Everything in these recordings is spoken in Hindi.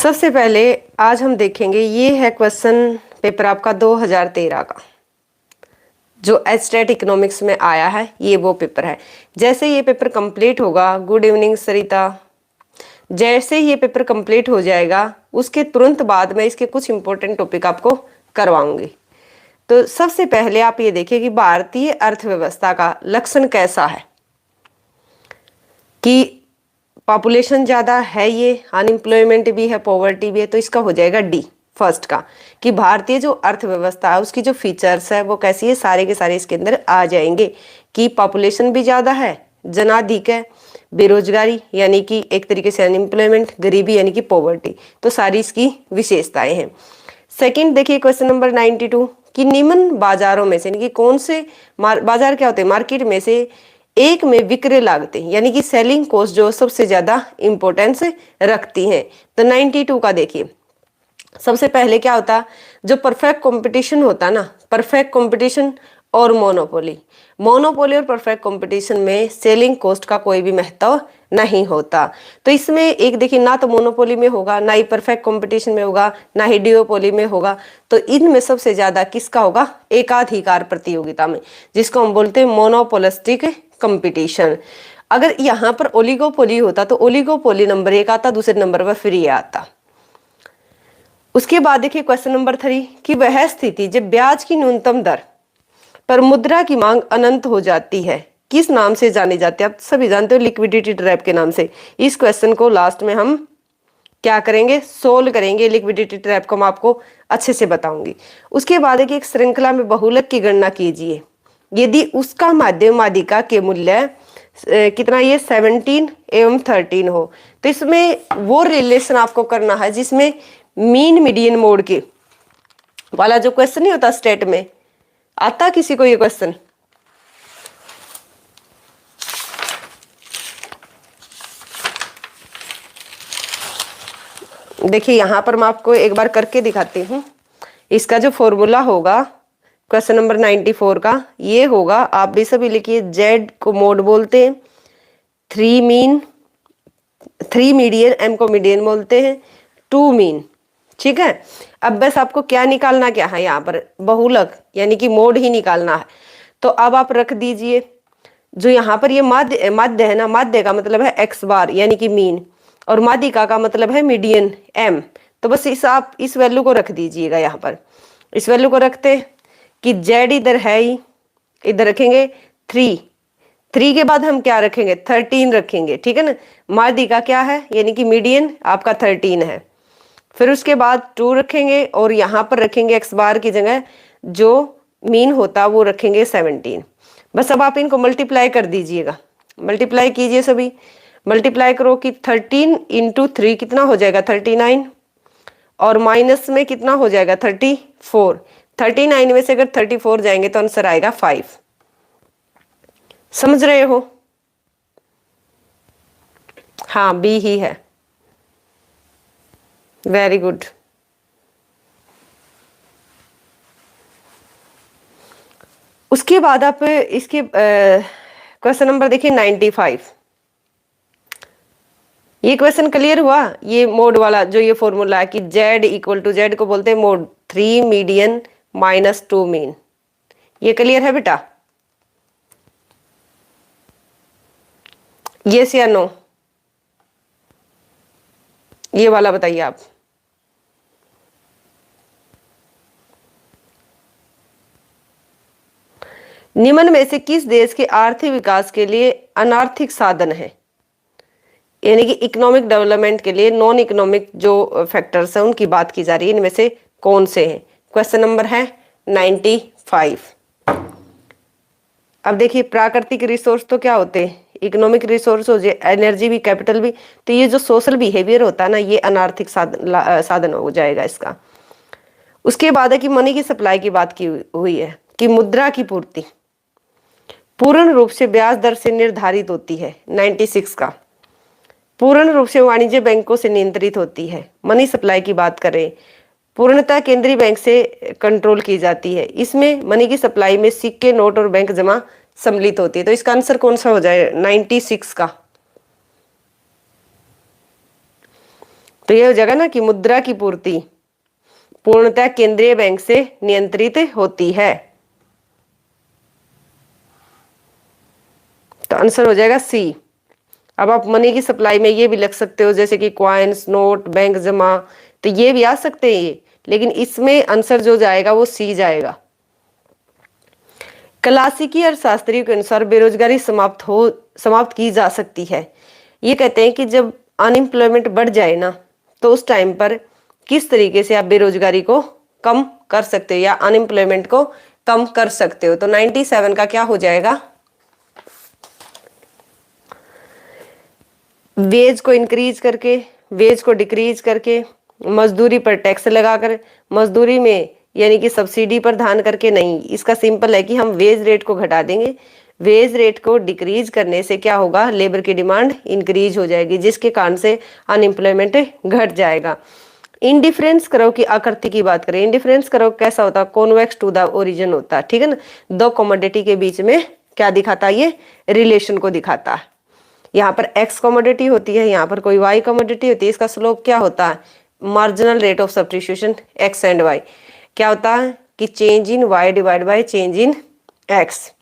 सबसे पहले आज हम देखेंगे, ये है क्वेश्चन पेपर आपका 2013 का जो एचटेट इकोनॉमिक्स में आया है। ये वो पेपर है। जैसे ये पेपर कंप्लीट होगा, गुड इवनिंग सरिता, जैसे ये पेपर कंप्लीट हो जाएगा उसके तुरंत बाद मैं इसके कुछ इंपॉर्टेंट टॉपिक आपको करवाऊंगी। तो सबसे पहले आप ये देखिए कि भारतीय अर्थव्यवस्था का लक्षण कैसा है, कि पॉपुलेशन ज़्यादा है, ये अनएम्प्लॉयमेंट भी है, पॉवर्टी भी है, तो इसका हो जाएगा डी फर्स्ट का, कि भारतीय जो अर्थव्यवस्था है उसकी जो फीचर्स है वो कैसी है, सारे के सारे इसके अंदर आ जाएंगे। कि पॉपुलेशन भी ज़्यादा है, जनाधिक है, बेरोजगारी यानी कि एक तरीके से अनएम्प्लॉयमेंट, गरीबी यानी कि पॉवर्टी, तो सारी इसकी विशेषताएं हैं। सेकंड देखिए क्वेश्चन नंबर 92 कि निम्न बाजारों में से, यानी कि कौन से बाजार क्या होते हैं, मार्केट में से एक में विक्रय लागतें यानी कि सेलिंग कॉस्ट जो सबसे ज्यादा इंपॉर्टेंस रखती हैं। तो 92 का देखिए, सबसे पहले क्या होता, जो परफेक्ट कंपटीशन होता ना, परफेक्ट कंपटीशन और मोनोपोली, मोनोपोली और परफेक्ट कंपटीशन में सेलिंग कॉस्ट का कोई भी महत्व नहीं होता। तो इसमें एक देखिए, ना तो मोनोपोली में होगा, ना ही परफेक्ट कंपटीशन में होगा, ना ही डिओपोली में होगा। तो इनमें सबसे ज्यादा किसका होगा, एकाधिकार प्रतियोगिता में, जिसको हम बोलते हैं मोनोपोलिस्टिक कंपटीशन। अगर यहाँ पर ओलिगोपोली होता तो ओलिगोपोली नंबर 1 आता, दूसरे नंबर पर फिर ये आता। उसके बाद देखिए क्वेश्चन नंबर 3 कि वह स्थिति जब ब्याज की न्यूनतम दर पर मुद्रा की मांग अनंत हो जाती है किस नाम से जानी जाती है। आप सभी जानते हो, लिक्विडिटी ट्रैप के नाम से। इस क्वेश्चन को लास्ट में हम क्या करेंगे, सोल्व करेंगे। लिक्विडिटी ट्रैप को मैं आपको अच्छे से बताऊंगी। उसके बाद एक श्रृंखला में बहुलक की गणना कीजिए यदि उसका माध्यम माध्यिका के मूल्य कितना, ये 17 एवं 13 हो। तो इसमें वो रिलेशन आपको करना है जिसमें मीन मीडियन मोड के वाला जो क्वेश्चन नहीं होता, स्टेट में आता किसी को ये क्वेश्चन, देखिए यहां पर मैं आपको एक बार करके दिखाती हूं। इसका जो फॉर्मूला होगा क्वेश्चन नंबर 94 का, ये होगा, आप भी सभी लिखिए, जेड को मोड बोलते हैं, 3 मीन, 3 मीडियन, एम को मीडियन बोलते हैं, 2 मीन। ठीक है, अब बस आपको क्या निकालना क्या है, यहाँ पर बहुलक यानी कि मोड ही निकालना है। तो अब आप रख दीजिए, जो यहाँ पर ये माध्य माध्य है ना, माध्य का मतलब है एक्स बार यानी कि मीन, और माध्यिका का मतलब है मीडियन एम। तो बस आप इस वैल्यू को रख दीजिएगा, यहाँ पर इस वैल्यू को रखते कि जेड इधर है ही, इधर रखेंगे 3 के बाद हम क्या रखेंगे, 13 रखेंगे। ठीक है ना, माध्यिका क्या है यानी कि मीडियन आपका 13 है। फिर उसके बाद 2 रखेंगे और यहाँ पर रखेंगे एक्स बार की जगह जो मीन होता वो रखेंगे 17। बस अब आप इनको मल्टीप्लाई कर दीजिएगा, मल्टीप्लाई कीजिए सभी, मल्टीप्लाई करो कि 13 इंटू 3 कितना हो जाएगा, 39, और माइनस में कितना हो जाएगा, 34। 39 में से अगर 34 जाएंगे तो आंसर आएगा 5। समझ रहे हो, हाँ बी ही है, वेरी गुड। उसके बाद आप इसके क्वेश्चन नंबर देखिए 95। ये क्वेश्चन क्लियर हुआ, ये मोड वाला जो ये फॉर्मूला है कि z इक्वल टू, जेड को बोलते हैं मोड, 3 मीडियन माइनस 2 मीन। ये क्लियर है बेटा, यस या नो, ये वाला बताइए आप। निम्न में से किस देश के आर्थिक विकास के लिए अनार्थिक साधन है, यानी कि इकोनॉमिक डेवलपमेंट के लिए नॉन इकोनॉमिक जो फैक्टर्स हैं उनकी बात की जा रही है, इनमें से कौन से हैं। क्वेश्चन नंबर है 95। अब देखिए प्राकृतिक रिसोर्स तो क्या होते हैं, इकोनॉमिक रिसोर्स हो जाए, एनर्जी भी, कैपिटल भी। तो ये जो सोशल बिहेवियर होता है ना, ये अनार्थिक साधन हो जाएगा इसका। उसके बाद है कि मनी की सप्लाई की बात की हुई है कि मुद्रा की पूर्ति पूर्ण रूप से ब्याज दर से निर्धारित होती है, 96 का। पूर्ण रूप से वाणिज्य बैंकों से नियंत्रित होती है। मनी सप्लाई की बात करें, पूर्णतः केंद्रीय बैंक से कंट्रोल की जाती है। इसमें मनी की सप्लाई में सिक्के, नोट और बैंक जमा सम्मिलित होती है। तो इसका आंसर कौन सा हो जाए, 96 का। तो ये हो जाएगा ना कि मुद्रा की पूर्ति पूर्णतः केंद्रीय बैंक से नियंत्रित होती है। तो आंसर हो जाएगा सी। अब आप मनी की सप्लाई में ये भी लिख सकते हो, जैसे कि क्वाइंस, नोट, बैंक जमा, तो ये भी आ सकते हैं ये, लेकिन इसमें आंसर जो जाएगा वो सी जाएगा। क्लासिकी अर्थशास्त्रियों के अनुसार बेरोजगारी समाप्त की जा सकती है। ये कहते हैं कि जब अनएम्प्लॉयमेंट बढ़ जाए ना, तो उस टाइम पर किस तरीके से आप बेरोजगारी को कम कर सकते हो या अनएम्प्लॉयमेंट को कम कर सकते हो। तो 97 का क्या हो जाएगा, वेज को इंक्रीज करके, वेज को डिक्रीज करके, मजदूरी पर टैक्स लगाकर, मजदूरी में यानी कि सब्सिडी पर ध्यान करके नहीं। इसका सिंपल है कि हम वेज रेट को घटा देंगे। वेज रेट को डिक्रीज करने से क्या होगा, लेबर की डिमांड इंक्रीज हो जाएगी, जिसके कारण से अनएम्प्लॉयमेंट घट जाएगा। इंडिफरेंस करो की आकृति की बात करें, इंडिफरेंस करो कैसा होता है, कॉन्वेक्स टू द ओरिजिन होता है, ठीक है ना। दो कमोडिटी के बीच में क्या दिखाता है, ये रिलेशन को दिखाता है। यहाँ पर एक्स कमोडिटी होती है, यहाँ पर कोई वाई कमोडिटी होती है, इसका स्लोप क्या होता है, marginal rate of substitution X and Y. क्या होता है कि change in Y divide by change in X,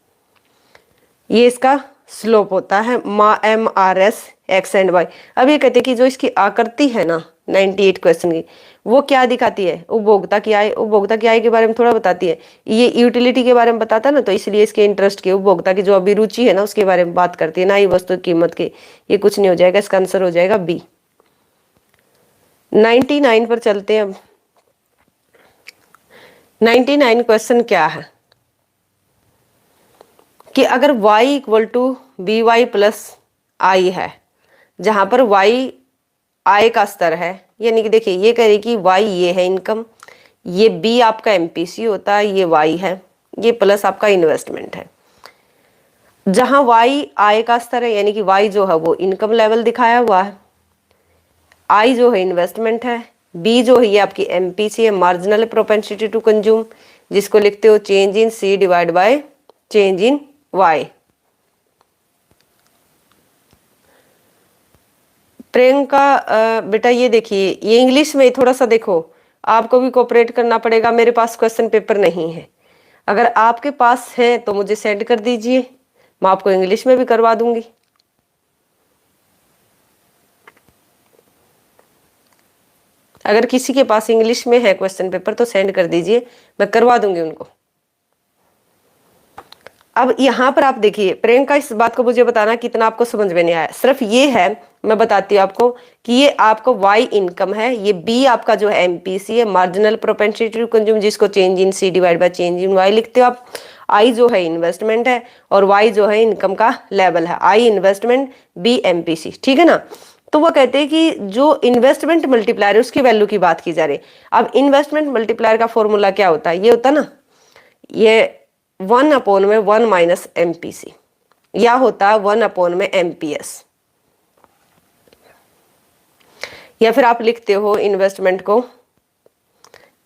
ये इसका स्लोप होता है, MRS एक्स एंड वाई। अब ये कहते हैं कि जो इसकी आकृति है ना 98 क्वेश्चन की, वो क्या दिखाती है, उपभोक्ता की आय। उपभोक्ता की आय के बारे में थोड़ा बताती है, ये यूटिलिटी के बारे में बताता है ना, तो इसलिए इसके इंटरेस्ट के, उपभोक्ता की जो अभिरुचि है ना उसके बारे में बात करती है, ना ही वस्तु की कीमत के। ये कुछ नहीं हो जाएगा, इसका आंसर हो जाएगा बी। 99 पर चलते हैं। अब 99 क्वेश्चन क्या है कि अगर y equal to b y plus i है, जहां पर y आय का स्तर है, यानी कि देखिए ये कह रही कि y ये है इनकम, ये b आपका एमपीसी होता है, ये y है, ये प्लस आपका इन्वेस्टमेंट है। जहां y आय का स्तर है, यानी कि y जो है वो इनकम लेवल दिखाया हुआ है, I जो है इन्वेस्टमेंट है, B जो है ये आपकी एमपीसी है, मार्जिनल प्रोपेंसिटी टू कंज्यूम, जिसको लिखते हो change in C divide by change in Y। Priyanka बेटा ये देखिए, ये इंग्लिश में थोड़ा सा देखो, आपको भी कोऑपरेट करना पड़ेगा, मेरे पास क्वेश्चन पेपर नहीं है। अगर आपके पास है तो मुझे सेंड कर दीजिए, मैं आपको इंग्लिश में भी करवा दूंगी। अगर किसी के पास इंग्लिश में है क्वेश्चन पेपर तो सेंड कर दीजिए, मैं करवा दूंगी उनको। अब यहाँ पर आप देखिए प्रियंका, इस बात को मुझे बताना कितना आपको समझ में नहीं आया। सिर्फ ये है, मैं बताती हूँ आपको कि ये आपको वाई इनकम है, ये बी आपका जो है एमपीसी है, मार्जिनल प्रोपेंसिटी टू कंज्यूम, जिसको change in C divide by change in Y लिखते हो आप। आई जो है इन्वेस्टमेंट है और वाई जो है इनकम का लेवल है, आई इन्वेस्टमेंट, बी एमपीसी, ठीक है ना। तो वो कहते हैं कि जो इन्वेस्टमेंट मल्टीप्लायर है उसकी वैल्यू की बात की जा रही है। अब इन्वेस्टमेंट मल्टीप्लायर का फॉर्मूला क्या होता है, ये होता है ना, ये 1/1 माइनस एमपीसी, या होता है 1/में एमपीएस, या फिर आप लिखते हो इन्वेस्टमेंट को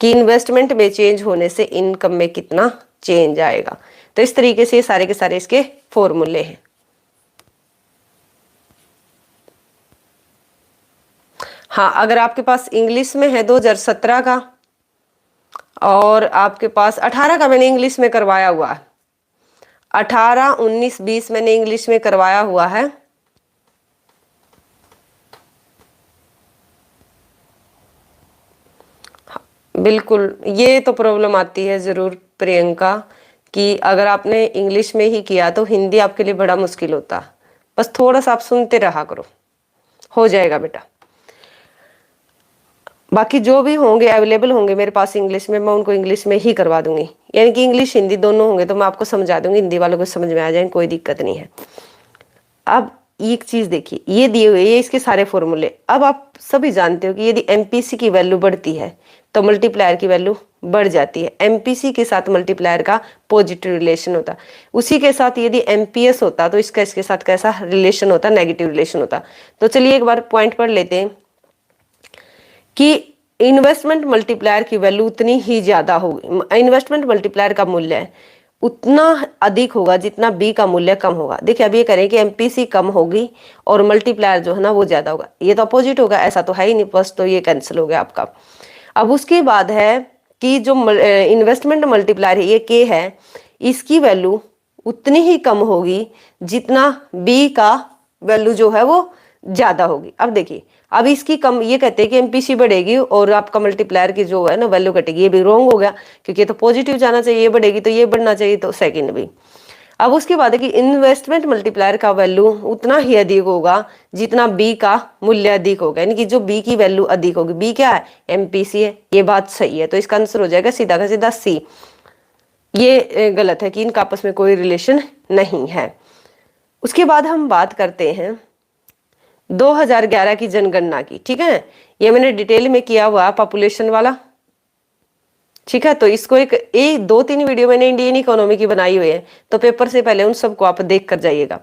कि इन्वेस्टमेंट में चेंज होने से इनकम में कितना चेंज आएगा। तो इस तरीके से सारे के सारे इसके फॉर्मूले हैं। हाँ, अगर आपके पास इंग्लिश में है 2017 का और आपके पास 18 का मैंने इंग्लिश में करवाया हुआ है, 18, 19, 20 मैंने इंग्लिश में करवाया हुआ है। हाँ, बिल्कुल, ये तो प्रॉब्लम आती है जरूर प्रियंका कि अगर आपने इंग्लिश में ही किया तो हिंदी आपके लिए बड़ा मुश्किल होता। बस थोड़ा सा आप सुनते रहा करो, हो जाएगा बेटा। बाकी जो भी होंगे अवेलेबल होंगे मेरे पास इंग्लिश में, मैं उनको इंग्लिश में ही करवा दूंगी, यानी कि इंग्लिश हिंदी दोनों होंगे तो मैं आपको समझा दूंगी, हिंदी वालों को समझ में आ जाए, कोई दिक्कत नहीं है। अब एक चीज देखिए, ये दिए हुए ये इसके सारे फॉर्मूले। अब आप सभी जानते हो कि यदि एमपीसी की वैल्यू बढ़ती है तो मल्टीप्लायर की वैल्यू बढ़ जाती है। एमपीसी के साथ मल्टीप्लायर का पॉजिटिव रिलेशन होता, उसी के साथ यदि एमपीएस होता तो इसका इसके साथ कैसा रिलेशन होता, नेगेटिव रिलेशन होता। तो चलिए एक बार पॉइंट पढ़ लेते हैं कि इन्वेस्टमेंट मल्टीप्लायर की वैल्यू उतनी ही ज्यादा होगी, इन्वेस्टमेंट मल्टीप्लायर का मूल्य है उतना अधिक होगा जितना बी का मूल्य कम होगा। देखिए अब ये करें कि एमपीसी कम होगी और मल्टीप्लायर जो है ना वो ज्यादा होगा, ये तो अपोजिट होगा, ऐसा तो है ही नहीं, बस तो ये कैंसिल हो गया आपका। अब उसके बाद है कि जो इन्वेस्टमेंट मल्टीप्लायर ये के है, इसकी वैल्यू उतनी ही कम होगी जितना बी का वैल्यू जो है वो ज्यादा होगी। अब देखिए अब इसकी कम, ये कहते हैं कि एमपीसी बढ़ेगी और आपका मल्टीप्लायर की जो है ना वैल्यू घटेगी, ये भी रॉन्ग हो गया क्योंकि ये तो पॉजिटिव जाना चाहिए, ये बढ़ेगी तो ये बढ़ना चाहिए, तो सेकंड भी। अब उसके बाद है कि इन्वेस्टमेंट मल्टीप्लायर का वैल्यू उतना ही अधिक होगा जितना बी का मूल्य अधिक होगा, यानी कि जो बी की वैल्यू अधिक होगी। बी क्या है? एमपीसी है, ये बात सही है, तो इसका आंसर हो जाएगा सीधा का सीधा सी। ये गलत है कि इनका आपस में कोई रिलेशन नहीं है। उसके बाद हम बात करते हैं 2011 की जनगणना की, ठीक है, ये मैंने डिटेल में किया हुआ पॉपुलेशन वाला, ठीक है। तो इसको एक दो तीन वीडियो मैंने इंडियन इकोनॉमी की बनाई हुई है, तो पेपर से पहले उन सबको आप देख कर जाइएगा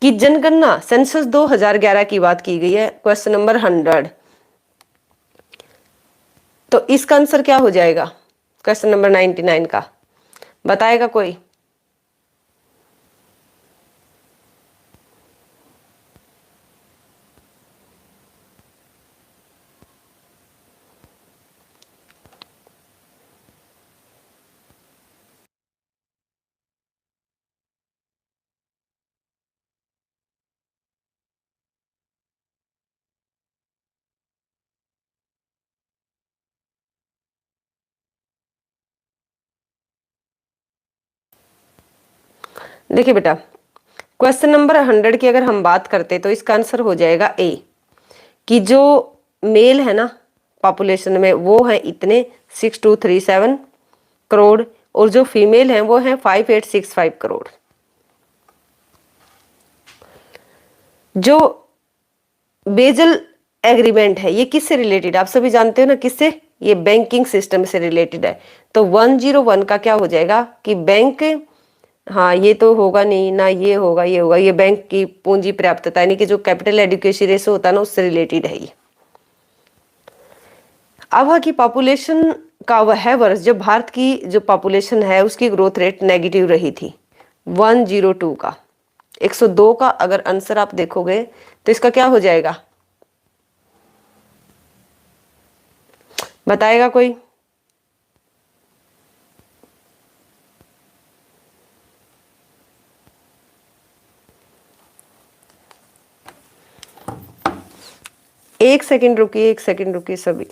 कि जनगणना सेंसस 2011 की बात की गई है, क्वेश्चन नंबर 100। तो इसका आंसर क्या हो जाएगा क्वेश्चन नंबर 99 का, बताएगा कोई? देखिए बेटा, क्वेश्चन नंबर 100 की अगर हम बात करते तो इसका आंसर हो जाएगा ए, कि जो मेल है ना पॉपुलेशन में वो है इतने 6237 करोड़ और जो फीमेल है वो है 5865 करोड़। जो बेजल एग्रीमेंट है ये किससे रिलेटेड, आप सभी जानते हो ना किससे, ये बैंकिंग सिस्टम से रिलेटेड है। तो 101 का क्या हो जाएगा कि बैंक, हाँ ये तो होगा नहीं ना, ये होगा ये होगा, ये बैंक की पूंजी पर्याप्तता यानी कि जो कैपिटल एडिक्वेसी रेशो होता है ना उससे रिलेटेड है ये। अब की पॉपुलेशन का वह है वर्ष जब भारत की जो पॉपुलेशन है उसकी ग्रोथ रेट नेगेटिव रही थी, 102 का। 102 का अगर आंसर आप देखोगे तो इसका क्या हो जाएगा, बताएगा कोई? एक सेकंड रुकिए, एक सेकंड रुकिए सभी।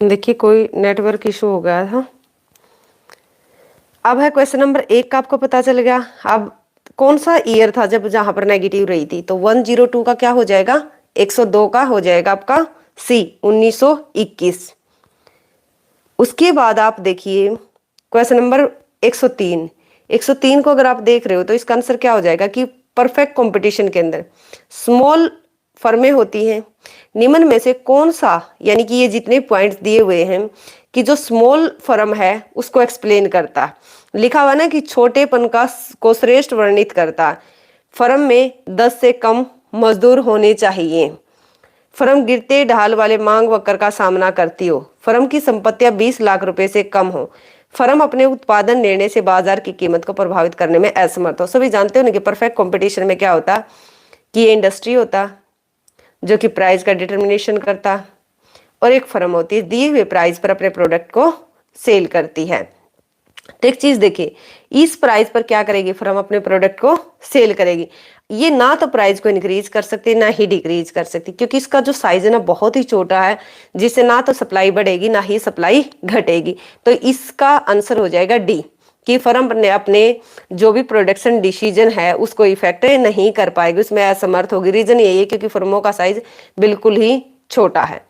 देखिए कोई नेटवर्क इशू हो गया था। अब है क्वेश्चन नंबर 1 का, आपको पता चल गया। अब कौन सा ईयर था जब जहां पर नेगेटिव रही थी, तो 102 का क्या हो जाएगा, 102 का हो जाएगा आपका सी, 1921। उसके बाद आप देखिए क्वेश्चन नंबर 103। 103 को अगर आप देख रहे हो तो इसका आंसर क्या हो जाएगा कि परफेक्ट कंपटीशन के अंदर स्मॉल फर्में होती हैं, निम्न में से कौन सा, यानी कि ये जितने पॉइंट्स दिए हुए हैं कि जो स्मॉल फर्म है उसको एक्सप्लेन करता, लिखा हुआ ना कि छोटेपन का को श्रेष्ठ वर्णित करता, फर्म में 10 से कम मजदूर होने चाहिए, फर्म गिरते ढाल वाले मांग वक्र का सामना करती हो, फर्म की संपत्तियां 20 लाख रुपए से कम हो, फर्म अपने उत्पादन निर्णय से बाजार की कीमत को प्रभावित करने में असमर्थ हो। सभी जानते हो ना कि परफेक्ट कंपटीशन में क्या होता कि ये इंडस्ट्री होता जो कि प्राइस का डिटर्मिनेशन करता, और एक फर्म होती है दिए हुए प्राइस पर अपने प्रोडक्ट को सेल करती है। तो एक चीज देखिए, इस प्राइस पर क्या करेगी फर्म, अपने प्रोडक्ट को सेल करेगी। ये ना तो प्राइस को इंक्रीज कर सकती ना ही डिक्रीज कर सकती, क्योंकि इसका जो साइज है ना बहुत ही छोटा है, जिससे ना तो सप्लाई बढ़ेगी ना ही सप्लाई घटेगी। तो इसका आंसर हो जाएगा डी, कि फर्म ने अपने जो भी प्रोडक्शन डिसीजन है उसको इफेक्ट नहीं कर पाएगी, उसमें असमर्थ होगी। रीजन यही है क्योंकि फर्मों का साइज बिल्कुल ही छोटा है।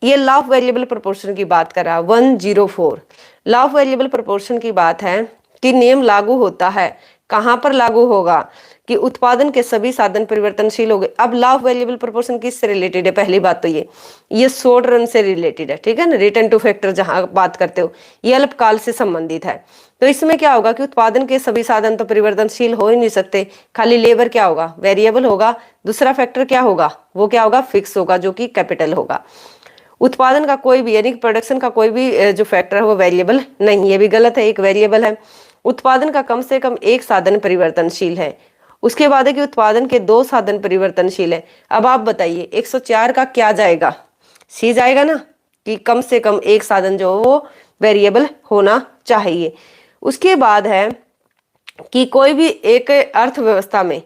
ये लॉ ऑफ वेरिएबल प्रोपोर्शन की बात कर रहा है 104। लॉ ऑफ वेरिएबल प्रोपोर्शन की बात है कि नियम लागू होता है, कहां पर लागू होगा कि उत्पादन के सभी साधन परिवर्तनशील हो गए। अब लॉ ऑफ वेरिएबल प्रोपोर्शन किससे रिलेटेड है, पहली बात तो ये शॉर्ट रन से रिलेटेड है, ठीक है ना। रिटर्न टू फैक्टर जहां बात करते हो ये अल्पकाल से संबंधित है। तो इसमें क्या होगा कि उत्पादन के सभी साधन तो परिवर्तनशील हो ही नहीं सकते, खाली लेबर क्या होगा, वेरिएबल होगा। दूसरा फैक्टर क्या होगा, वो क्या होगा, फिक्स होगा, जो कि कैपिटल होगा। उत्पादन का कोई भी यानी प्रोडक्शन का कोई भी जो फैक्टर है वो वेरिएबल नहीं, ये भी गलत है, एक वेरिएबल है। उत्पादन का कम से कम एक साधन परिवर्तनशील है। उसके बाद है कि उत्पादन के 2 साधन परिवर्तनशील है। अब आप बताइए 104 का क्या जाएगा, सी जाएगा ना, कि कम से कम एक साधन जो वो वेरिएबल होना चाहिए। उसके बाद है कि कोई भी एक अर्थव्यवस्था में,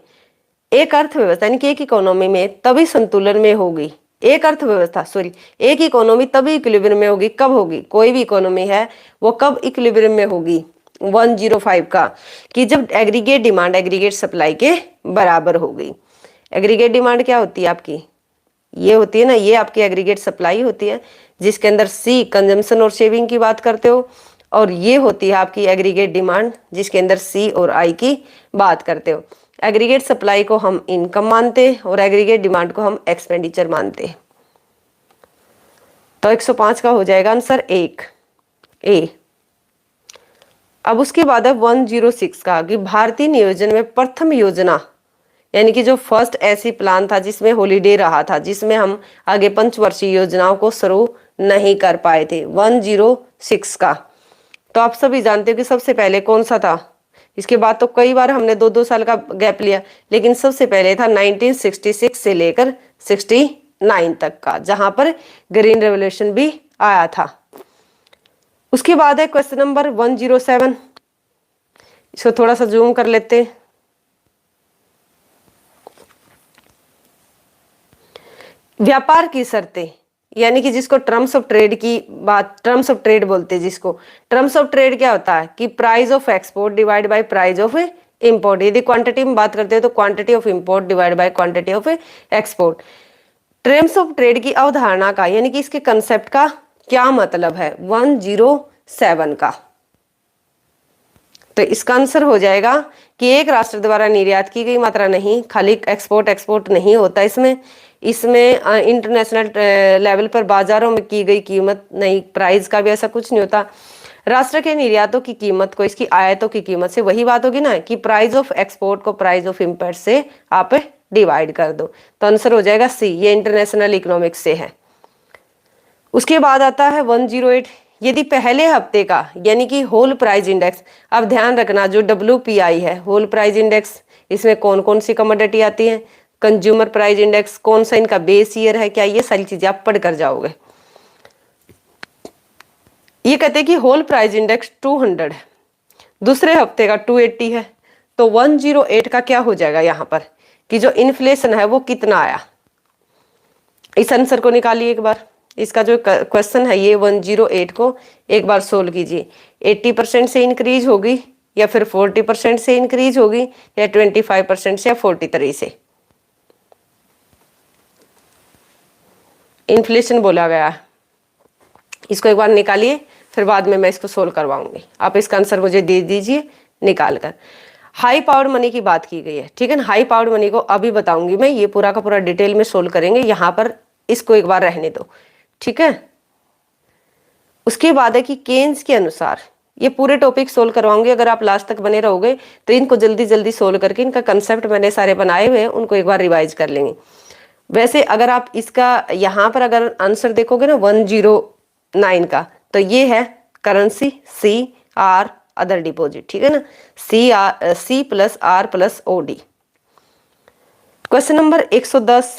एक अर्थव्यवस्था यानी कि एक इकोनॉमी में तभी संतुलन में होगी, एक अर्थव्यवस्था सॉरी एक इकोनॉमी तभी इक्विलिब्रियम में होगी, कब होगी, कोई भी इकोनॉमी है वो कब इक्विलिब्रियम में होगी 105 का, कि जब एग्रीगेट डिमांड एग्रीगेट सप्लाई के बराबर होगी। एग्रीगेट डिमांड क्या होती है आपकी, ये होती है ना, ये आपकी एग्रीगेट सप्लाई होती है जिसके अंदर सी कंजम्पशन और सेविंग की बात करते हो, और ये होती है आपकी एग्रीगेट डिमांड जिसके अंदर सी और आई की बात करते हो। एग्रीगेट सप्लाई को हम इनकम मानते हैं और एग्रीगेट डिमांड को हम एक्सपेंडिचर मानते हैं। तो 105 का हो जाएगा आंसर 1 ए। अब उसके बाद है 106 का कि भारतीय नियोजन में प्रथम योजना यानी कि जो फर्स्ट ऐसी प्लान था जिसमें हॉलीडे रहा था, जिसमें हम आगे पंचवर्षीय योजनाओं को शुरू नहीं कर पाए थे, 106 का। तो आप सभी जानते हो कि सबसे पहले कौन सा था, इसके बाद तो कई बार हमने 2-2 साल का गैप लिया, लेकिन सबसे पहले था 1966 से लेकर 69 तक का, जहां पर ग्रीन रेवोल्यूशन भी आया था। उसके बाद है क्वेश्चन नंबर 107, इसको थोड़ा सा जूम कर लेते हैं। व्यापार की शर्तें यानी कि जिसको टर्म्स ऑफ ट्रेड की बात, टर्म्स ऑफ ट्रेड बोलते हैं जिसको। टर्म्स ऑफ ट्रेड क्या होता है कि price of export divide by price of import. यदि क्वांटिटी में बात करते हैं तो quantity of import divide by quantity of export. Terms of trade की अवधारणा का यानी कि इसके कंसेप्ट का क्या मतलब है 107 का। तो इसका आंसर हो जाएगा कि एक राष्ट्र द्वारा निर्यात की गई मात्रा नहीं, खाली एक्सपोर्ट नहीं होता इसमें इंटरनेशनल लेवल पर बाजारों में की गई कीमत नहीं, प्राइस का भी ऐसा कुछ नहीं होता। राष्ट्र के निर्यातों की कीमत को इसकी आयातों की कीमत से, वही बात होगी ना कि प्राइस ऑफ एक्सपोर्ट को प्राइस ऑफ इंपोर्ट से आप डिवाइड कर दो, तो आंसर हो जाएगा सी, ये इंटरनेशनल इकोनॉमिक्स से है। उसके बाद आता है 108, यदि पहले हफ्ते का यानी कि होल प्राइस इंडेक्स, अब ध्यान रखना जो WPI है होल प्राइस इंडेक्स, इसमें कौन कौन सी कमोडिटी आती है, कंज्यूमर प्राइस इंडेक्स कौन सा इनका बेस ईयर है, क्या ये सारी चीजें आप पढ़ कर जाओगे। ये कहते हैं कि होल प्राइस इंडेक्स 200 है, दूसरे हफ्ते का 280 है, तो 108 का क्या हो जाएगा यहाँ पर कि जो इन्फ्लेशन है वो कितना आया। इस आंसर को निकालिए एक बार, इसका जो क्वेश्चन है ये 108 को एक बार सोल्व कीजिए। 80% से इंक्रीज होगी या फिर 40% से इंक्रीज होगी या 25% से या 43 से। इन्फ्लेशन बोला गया है, इसको एक बार निकालिए, फिर बाद में मैं इसको सोल्व करवाऊंगी। आप इसका आंसर मुझे दे दीजिए निकाल कर। हाई पावर्ड मनी की बात की गई है, ठीक है ना। हाई पावर्ड मनी को अभी बताऊंगी मैं, ये पूरा का पूरा डिटेल में सोल्व करेंगे, यहाँ पर इसको एक बार रहने दो, ठीक है। उसके बाद है कि केन्स के अनुसार, ये पूरे टॉपिक सोल्व करवाऊंगी, अगर आप लास्ट तक बने रहोगे तो इनको जल्दी जल्दी सोल्व करके इनका कंसेप्ट मैंने सारे बनाए हुए हैं उनको एक बार रिवाइज कर लेंगे। वैसे अगर आप इसका यहाँ पर अगर आंसर देखोगे ना 109 का, तो ये है currency C, R other deposit, ठीक है ना, C plus R plus O D. Question number 110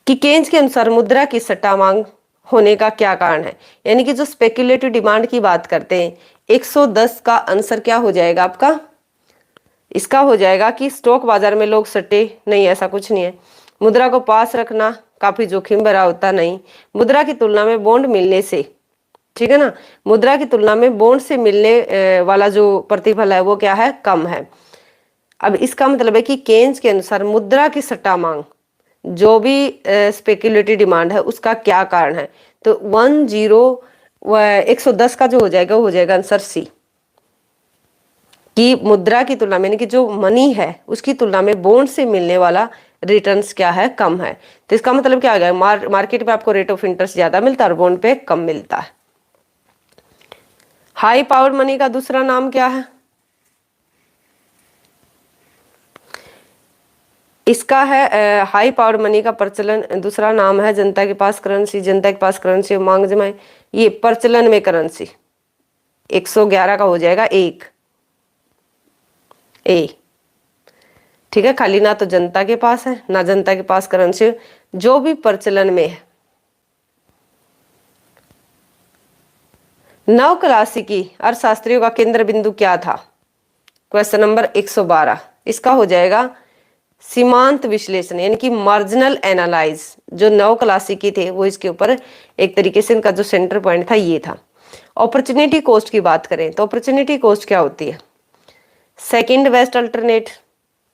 कि केन्स के अनुसार मुद्रा की सट्टा मांग होने का क्या कारण है, यानी कि जो स्पेक्युलेटिव डिमांड की बात करते हैं 110 का आंसर क्या हो जाएगा आपका, इसका हो जाएगा कि स्टॉक बाजार में लोग सट्टे नहीं, ऐसा कुछ नहीं है। मुद्रा को पास रखना काफी जोखिम भरा होता नहीं, मुद्रा की तुलना में बॉन्ड मिलने से, ठीक है ना, मुद्रा की तुलना में बॉन्ड से मिलने वाला जो प्रतिफल है वो क्या है, कम है। अब इसका मतलब है कि केन्स के अनुसार मुद्रा की सट्टा मांग, जो भी स्पेक्युलेटिव डिमांड है उसका क्या कारण है, तो 110 का जो हो जाएगा वो हो जाएगा आंसर सी, कि मुद्रा की तुलना में यानी कि जो मनी है उसकी तुलना में बॉन्ड से मिलने वाला रिटर्न्स क्या है, कम है। तो इसका मतलब क्या आ गया, मार्केट में आपको रेट ऑफ इंटरेस्ट ज्यादा मिलता है और बॉन्ड पे कम मिलता है। हाई पावर मनी का दूसरा नाम क्या है, इसका है हाई पावर मनी का प्रचलन दूसरा नाम है जनता के पास करेंसी, जनता के पास करेंसी मांग जमाए, ये प्रचलन में करेंसी। 111 का हो जाएगा एक ए, ठीक है, खाली ना तो जनता के पास है ना जनता के पास करेंसी, जो भी प्रचलन में है। नवक्लासिकी अर्थशास्त्रियों का केंद्र बिंदु क्या था, क्वेश्चन नंबर 112, इसका हो जाएगा सीमांत विश्लेषण, यानी कि मार्जिनल एनालाइज। जो नवक्लासिकी थे वो इसके ऊपर एक तरीके से इनका जो सेंटर पॉइंट था ये था। अपॉर्चुनिटी कॉस्ट की बात करें तो अपॉर्चुनिटी कॉस्ट क्या होती है, सेकंड बेस्ट अल्टरनेट।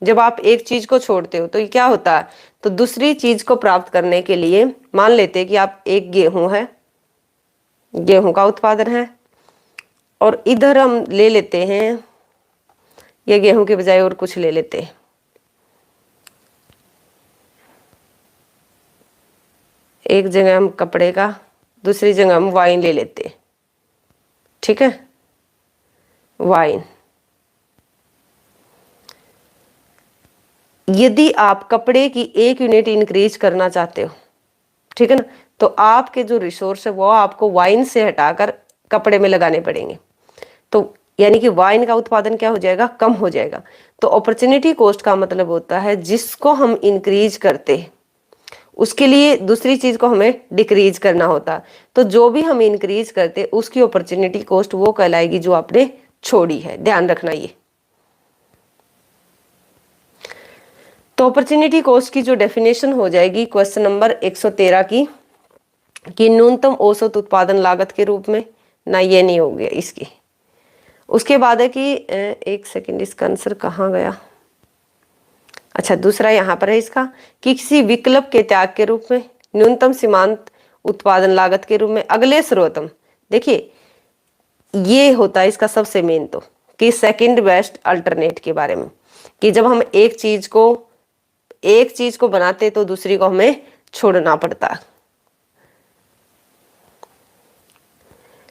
जब आप एक चीज को छोड़ते हो तो ये क्या होता है, तो दूसरी चीज को प्राप्त करने के लिए मान लेते हैं कि आप एक गेहूं है, गेहूं का उत्पादन है, और इधर हम ले लेते हैं ये गेहूं के बजाय और कुछ ले लेते हैं, एक जगह हम कपड़े का, दूसरी जगह हम वाइन ले लेते हैं, ठीक है, वाइन। यदि आप कपड़े की 1 यूनिट इंक्रीज करना चाहते हो, ठीक है ना, तो आपके जो रिसोर्स है वो आपको वाइन से हटाकर कपड़े में लगाने पड़ेंगे, तो यानी कि वाइन का उत्पादन क्या हो जाएगा, कम हो जाएगा। तो अपॉर्चुनिटी कॉस्ट का मतलब होता है जिसको हम इंक्रीज करते हैं उसके लिए दूसरी चीज को हमें डिक्रीज करना होता, तो जो भी हम इंक्रीज करते उसकी अपॉर्चुनिटी कॉस्ट वो कहलाएगी जो आपने छोड़ी है, ध्यान रखना ये। तो अपॉर्चुनिटी कॉस्ट की जो डेफिनेशन हो जाएगी क्वेश्चन नंबर 113 की, कि न्यूनतम औसत उत्पादन लागत के रूप में, ना ये नहीं हो गया इसकी। उसके बाद है कि एक सेकंड, इसका आंसर कहाँ गया, अच्छा दूसरा यहाँ पर है इसका, कि किसी विकल्प के त्याग के रूप में, न्यूनतम सीमांत उत्पादन लागत के रूप में, अगले सर्वोत्तम। देखिए ये होता है इसका सबसे मेन, तो कि सेकंड बेस्ट अल्टरनेट के बारे में, कि जब हम एक चीज को बनाते तो दूसरी को हमें छोड़ना पड़ता है।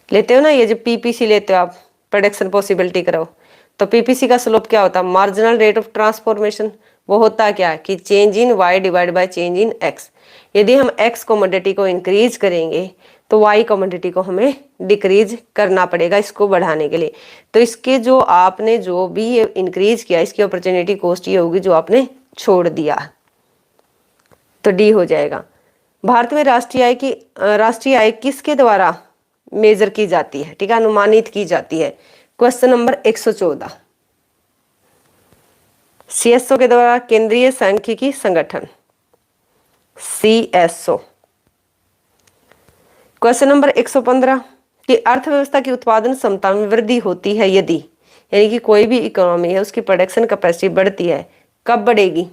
लेते हो ना ये, जब पीपीसी लेते हो आप, प्रोडक्शन पॉसिबिलिटी करो, तो पीपीसी का स्लोप क्या होता है, मार्जिनल रेट ऑफ ट्रांसफॉर्मेशन। वो होता क्या है कि change in Y divide by change in X. यदि हम एक्स कमोडिटी को इंक्रीज करेंगे तो वाई कमोडिटी को हमें डिक्रीज करना पड़ेगा इसको बढ़ाने के लिए। तो इसके जो आपने जो भी इंक्रीज किया इसकी अपॉर्चुनिटी कॉस्ट ये होगी जो आपने छोड़ दिया, तो डी हो जाएगा। भारत में राष्ट्रीय आय किसके द्वारा मेजर की जाती है, ठीक है, अनुमानित की जाती है। क्वेश्चन नंबर 114, सीएसओ के द्वारा, केंद्रीय सांख्यिकी संगठन सीएसओ। क्वेश्चन नंबर 115 कि अर्थव्यवस्था की उत्पादन क्षमता में वृद्धि होती है यदि, यानी कि कोई भी इकोनॉमी है उसकी प्रोडक्शन कैपेसिटी बढ़ती है, कब बढ़ेगी,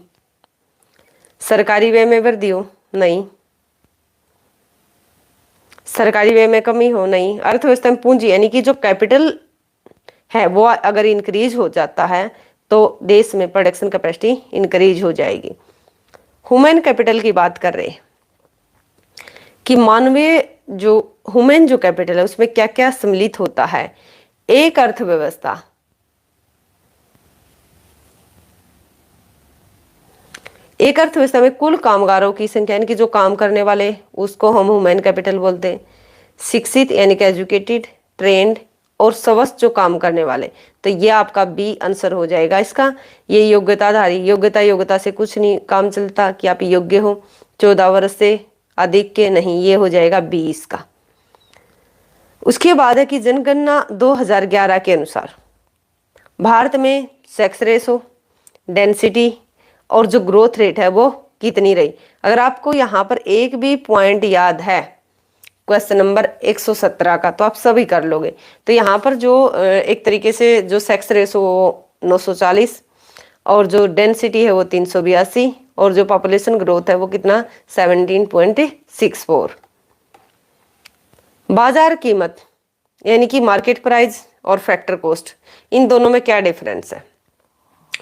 सरकारी व्यय में वृद्धि हो, नहीं, सरकारी व्यय में कमी हो, नहीं, अर्थव्यवस्था में पूंजी यानी कि जो कैपिटल है वो अगर इंक्रीज हो जाता है तो देश में प्रोडक्शन कैपेसिटी इंक्रीज हो जाएगी। ह्यूमन कैपिटल की बात कर रहे हैं कि मानवीय जो ह्यूमन जो कैपिटल है उसमें क्या क्या सम्मिलित होता है। एक अर्थव्यवस्था में कुल कामगारों की संख्या यानी कि जो काम करने वाले उसको हम ह्यूमन कैपिटल बोलते हैं। शिक्षित यानी कि एजुकेटेड, ट्रेंड और स्वस्थ जो काम करने वाले, तो ये आपका बी आंसर हो जाएगा इसका। ये योग्यताधारी, योग्यता से कुछ नहीं काम चलता कि आप योग्य हो 14 वर्ष से अधिक के, नहीं, ये हो जाएगा बी इसका। उसके बाद है कि जनगणना 2011 के अनुसार भारत में सेक्स रेशो, डेंसिटी और जो ग्रोथ रेट है वो कितनी रही। अगर आपको यहाँ पर एक भी पॉइंट याद है क्वेश्चन नंबर 117 का, तो आप सभी कर लोगे। तो यहाँ पर जो एक तरीके से जो सेक्स रेशो 940 और जो डेंसिटी है वो 382 और जो पॉपुलेशन ग्रोथ है वो कितना 17.64। बाजार कीमत यानी कि मार्केट प्राइस और फैक्टर कॉस्ट, इन दोनों में क्या डिफरेंस है।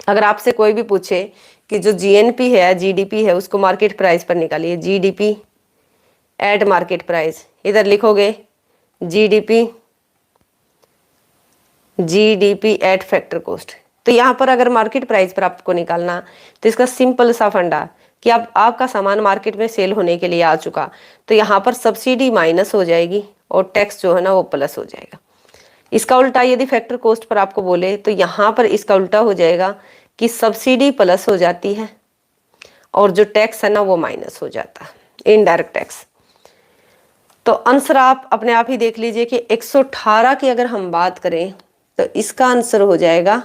अगर आपसे कोई भी पूछे कि जो जीएनपी है, जीडीपी है, उसको मार्केट प्राइस पर निकालिए, जीडीपी एट मार्केट प्राइस, इधर लिखोगे जीडीपी एट फैक्टर कॉस्ट। तो यहाँ पर अगर मार्केट प्राइस पर आपको निकालना, तो इसका सिंपल सा फंडा कि आपका सामान मार्केट में सेल होने के लिए आ चुका, तो यहाँ पर सब्सिडी माइनस हो जाएगी और टैक्स जो है ना वो प्लस हो जाएगा। इसका उल्टा यदि फैक्टर कॉस्ट पर आपको बोले, तो यहाँ पर इसका उल्टा हो जाएगा कि सब्सिडी प्लस हो जाती है और जो टैक्स है ना वो माइनस हो जाता है, इनडायरेक्ट टैक्स। तो आंसर आप अपने आप ही देख लीजिए कि 118 की अगर हम बात करें तो इसका आंसर हो जाएगा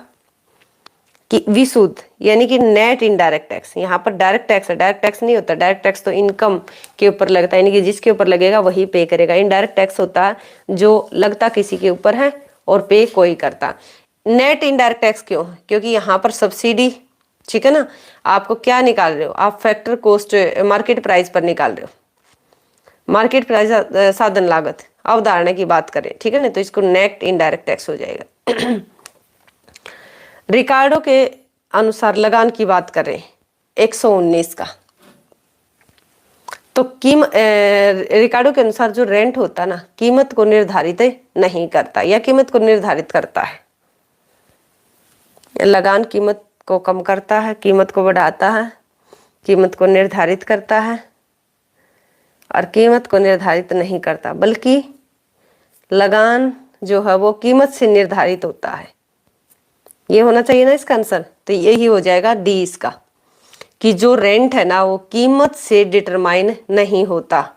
कि विशुद्ध यानी कि नेट इनडायरेक्ट टैक्स। यहाँ पर डायरेक्ट टैक्स है, डायरेक्ट टैक्स नहीं होता। डायरेक्ट टैक्स तो इनकम के ऊपर लगता है, यानी कि जिसके ऊपर लगेगा वही पे करेगा। इनडायरेक्ट टैक्स होता है जो लगता किसी के ऊपर है और पे कोई करता। नेट इनडायरेक्ट टैक्स क्यों? क्योंकि यहाँ पर सब्सिडी, ठीक है ना, आपको क्या निकाल रहे हो आप, फैक्टर कॉस्ट मार्केट प्राइस पर निकाल रहे हो। मार्केट प्राइस साधन लागत अवधारणा की बात करें, ठीक है ना, तो इसको नेट इनडायरेक्ट टैक्स हो जाएगा। रिकार्डो के अनुसार लगान की बात करें 119 का, तो रिकार्डो के अनुसार जो रेंट होता ना, कीमत को निर्धारित नहीं करता या कीमत को निर्धारित करता है। लगान कीमत को कम करता है, कीमत को बढ़ाता है, कीमत को निर्धारित करता है और कीमत को निर्धारित नहीं करता, बल्कि लगान जो है वो कीमत से निर्धारित होता है। ये होना चाहिए ना इसका आंसर, तो यही हो जाएगा डी इसका, कि जो रेंट है ना वो कीमत से डिटरमाइन नहीं होता।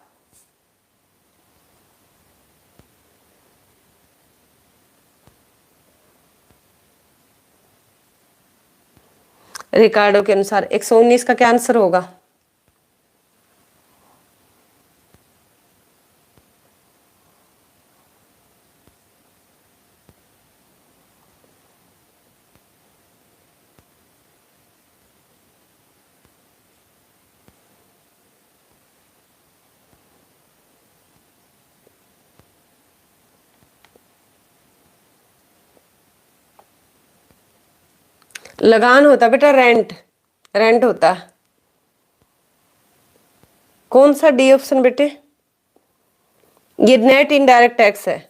रिकार्डो के अनुसार 119 का क्या आंसर होगा? लगान होता बेटा रेंट, रेंट होता। कौन सा डी ऑप्शन बेटे? ये नेट इनडायरेक्ट टैक्स है।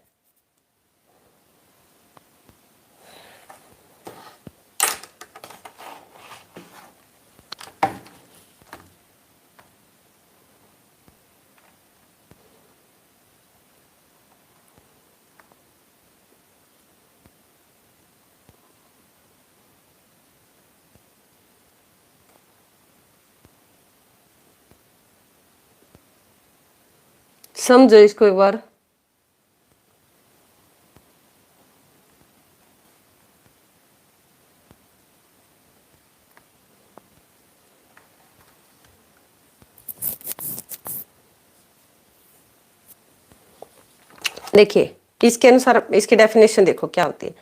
समझो इसको एक बार। देखिए इसके अनुसार इसकी डेफिनेशन देखो क्या होती है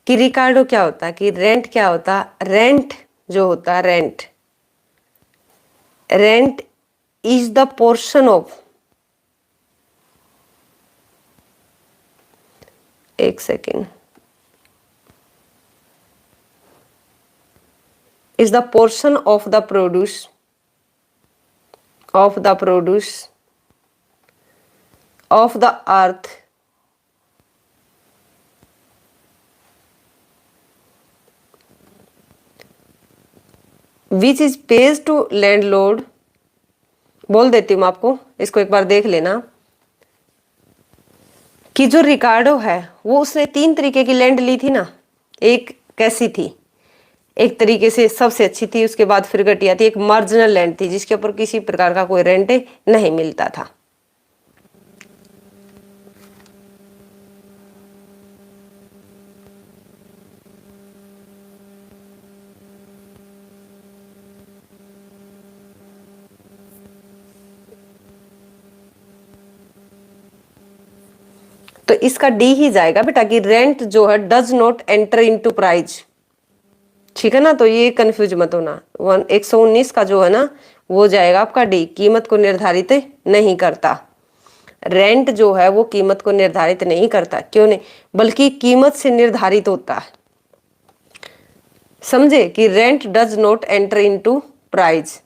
कि रिकार्डो क्या होता है, कि रेंट क्या होता है। रेंट जो होता है, rent is the portion of, एक second, is the portion of the produce of the earth which is pays to landlord। बोल देती हूँ आपको, इसको एक बार देख लेना। कि जो रिकार्डो है वो उसने 3 तरीके की लैंड ली थी ना। एक कैसी थी, एक तरीके से सबसे अच्छी थी, उसके बाद फिर घटिया थी, एक मार्जिनल लैंड थी जिसके ऊपर किसी प्रकार का कोई रेंट नहीं मिलता था। तो इसका डी ही जाएगा बेटा कि रेंट जो है does not enter into price. ठीक है ना, तो ये कंफ्यूज मत होना। 119 का जो है ना वो जाएगा आपका डी, कीमत को निर्धारित नहीं करता। रेंट जो है वो कीमत को निर्धारित नहीं करता, क्यों नहीं, बल्कि कीमत से निर्धारित होता है। समझे कि rent does not enter into price.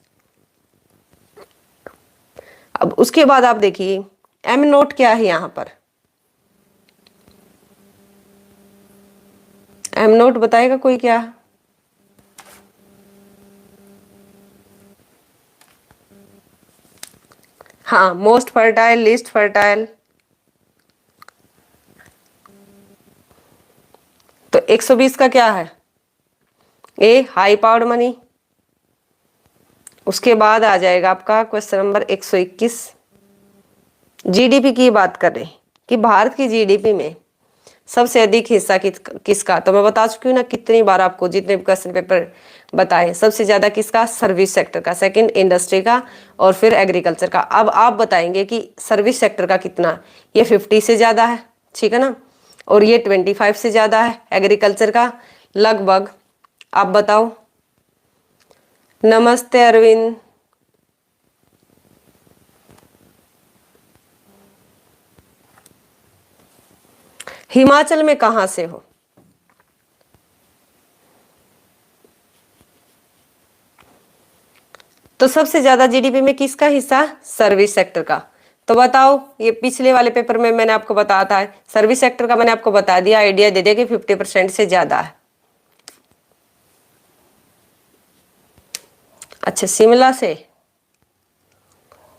अब उसके बाद आप देखिए एम नोट क्या है यहां पर, एम नोट बताएगा कोई क्या? हाँ, मोस्ट फर्टाइल, लीस्ट फर्टाइल। तो 120 का क्या है? ए हाई पावर्ड मनी। उसके बाद आ जाएगा आपका क्वेश्चन नंबर 121। जीडीपी की बात कर रहे हैं कि भारत की जीडीपी में सबसे अधिक हिस्सा किसका? तो मैं बता चुकी हूँ ना कितनी बार आपको, जितने भी क्वेश्चन पेपर बताए, सबसे ज्यादा किसका? सर्विस सेक्टर का, सेकंड इंडस्ट्री का, और फिर एग्रीकल्चर का। अब आप बताएंगे कि सर्विस सेक्टर का कितना, ये 50 से ज्यादा है, ठीक है ना, और ये 25 से ज्यादा है एग्रीकल्चर का लगभग। आप बताओ। नमस्ते अरविंद। हिमाचल में कहां से हो? तो सबसे ज्यादा जीडीपी में किसका हिस्सा? सर्विस सेक्टर का। तो बताओ, ये पिछले वाले पेपर में मैंने आपको बताया था, सर्विस सेक्टर का मैंने आपको बता दिया, आइडिया दे दिया कि 50% से ज्यादा है। अच्छा, शिमला से,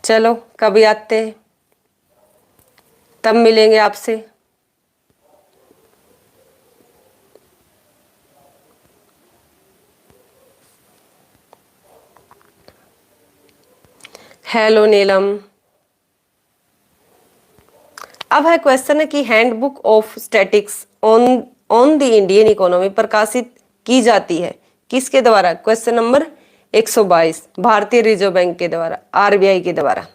चलो कभी आते हैं तब मिलेंगे आपसे। हेलो नीलम। अब है क्वेश्चन है कि handbook of statics on on the Indian economy प्रकाशित की जाती है किसके द्वारा? क्वेश्चन नंबर 122, भारतीय रिजर्व बैंक के द्वारा, आरबीआई के द्वारा।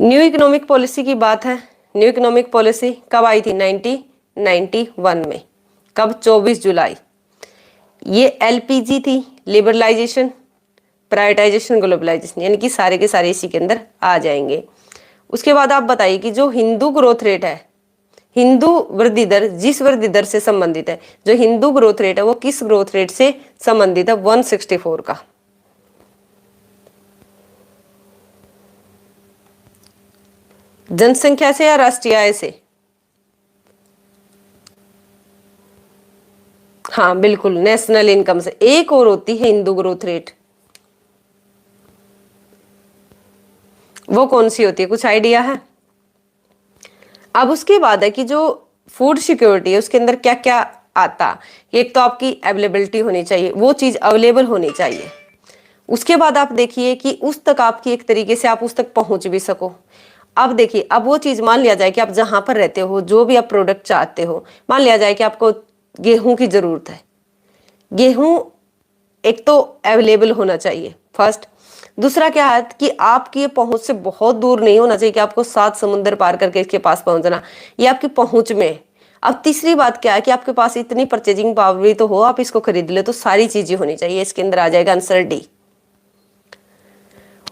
न्यू इकोनॉमिक पॉलिसी की बात है। न्यू इकोनॉमिक पॉलिसी कब आई थी? 1991 में। कब? 24 जुलाई। ये एलपीजी थी, लिबरलाइजेशन, प्राइवेटाइजेशन, ग्लोबलाइजेशन, यानी कि सारे के सारे इसी के अंदर आ जाएंगे। उसके बाद आप बताइए कि जो हिंदू ग्रोथ रेट है, हिंदू वृद्धि दर जिस वृद्धि दर से संबंधित है, जो हिंदू ग्रोथ रेट है वो किस ग्रोथ रेट से संबंधित है? 164 का। जनसंख्या से या राष्ट्रीय आय से? हाँ बिल्कुल, नेशनल इनकम से। एक और होती है हिंदू ग्रोथ रेट, वो कौन सी होती है? कुछ आइडिया है? अब उसके बाद है कि जो फूड सिक्योरिटी है उसके अंदर क्या क्या आता। एक तो आपकी अवेलेबिलिटी होनी चाहिए, वो चीज अवेलेबल होनी चाहिए। उसके बाद आप देखिए कि उस तक आपकी एक तरीके से आप उस तक पहुंच भी सको। अब देखिए, अब वो चीज मान लिया जाए कि आप जहां पर रहते हो, जो भी आप प्रोडक्ट चाहते हो, मान लिया जाए कि आपको गेहूं की जरूरत है। गेहूं एक तो अवेलेबल होना चाहिए फर्स्ट। दूसरा क्या है कि आपकी ये पहुंच से बहुत दूर नहीं होना चाहिए कि आपको 7 समुद्र पार करके इसके पास पहुंचना, ये आपकी पहुंच में है। अब तीसरी बात क्या है कि आपके पास इतनी परचेजिंग पावर भी तो हो, आप इसको खरीद ले, तो सारी चीजें होनी चाहिए। इसके अंदर आ जाएगा आंसर डी।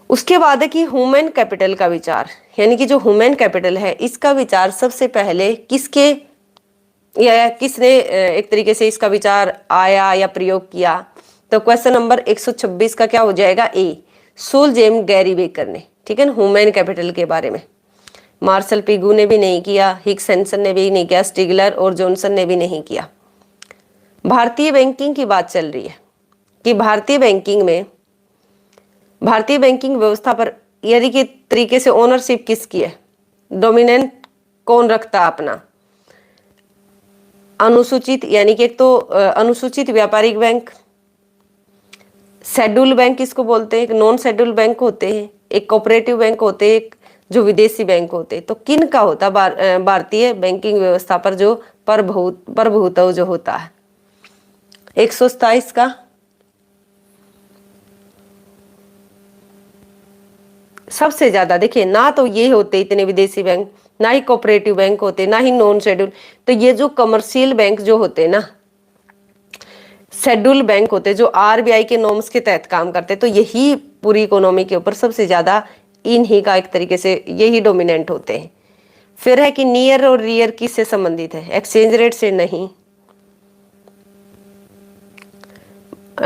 उसके बाद है कि ह्यूमन कैपिटल का विचार, यानी कि जो ह्यूमन कैपिटल है इसका विचार सबसे पहले किसके या किसने एक तरीके से इसका विचार आया या प्रयोग किया? तो क्वेश्चन नंबर 126 का क्या हो जाएगा? ए, सोल जेम गैरी बेकर ने, ठीक है ना, ह्यूमन कैपिटल के बारे में। मार्शल पिगू ने भी नहीं किया, हिक्स हैंसन ने भी नहीं किया, स्टिगलर और जॉनसन ने भी नहीं किया। भारतीय बैंकिंग की बात चल रही है कि भारतीय बैंकिंग व्यवस्था पर यानी कि तरीके से ओनरशिप किसकी है? डोमिनेंट कौन रखता अपना? अनुसूचित, यानी कि एक तो अनुसूचित व्यापारिक बैंक, शेड्यूल बैंक किसको बोलते हैं, एक नॉन शेड्यूल बैंक होते हैं, एक कोऑपरेटिव बैंक होते हैं, एक जो विदेशी बैंक होते हैं। तो किन का होता भारतीय बैंकिंग व्यवस्था पर जो प्रभुत्व जो होता है? 127 का। सबसे ज्यादा देखिए, ना तो ये होते इतने विदेशी बैंक, ना ही कोऑपरेटिव बैंक होते, ना ही नॉन शेड्यूल। तो ये जो कमर्शियल बैंक जो होते ना, शेड्यूल बैंक होते जो आरबीआई के नॉर्म्स के तहत काम करते, तो यही पूरी इकोनॉमी के ऊपर सबसे ज्यादा इन्हीं का एक तरीके से यही डोमिनेंट होते हैं। फिर है कि नियर और रियर किससे संबंधित है? एक्सचेंज रेट से नहीं,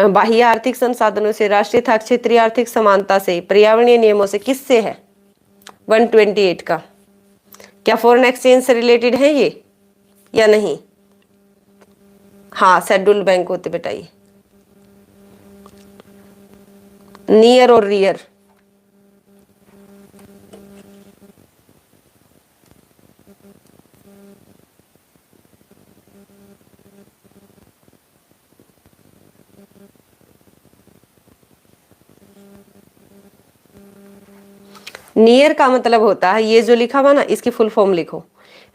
बाह्य आर्थिक संसाधनों से, राष्ट्रीय तथा क्षेत्रीय आर्थिक समानता से, पर्यावरणीय नियमों से, किससे है? 128 का। क्या फॉरेन एक्सचेंज से रिलेटेड है ये या नहीं? हाँ, शेड्यूल बैंक होते बेटा ये, नियर और रियर। नियर का मतलब होता है, ये जो लिखा हुआ ना, इसकी फुल फॉर्म लिखो,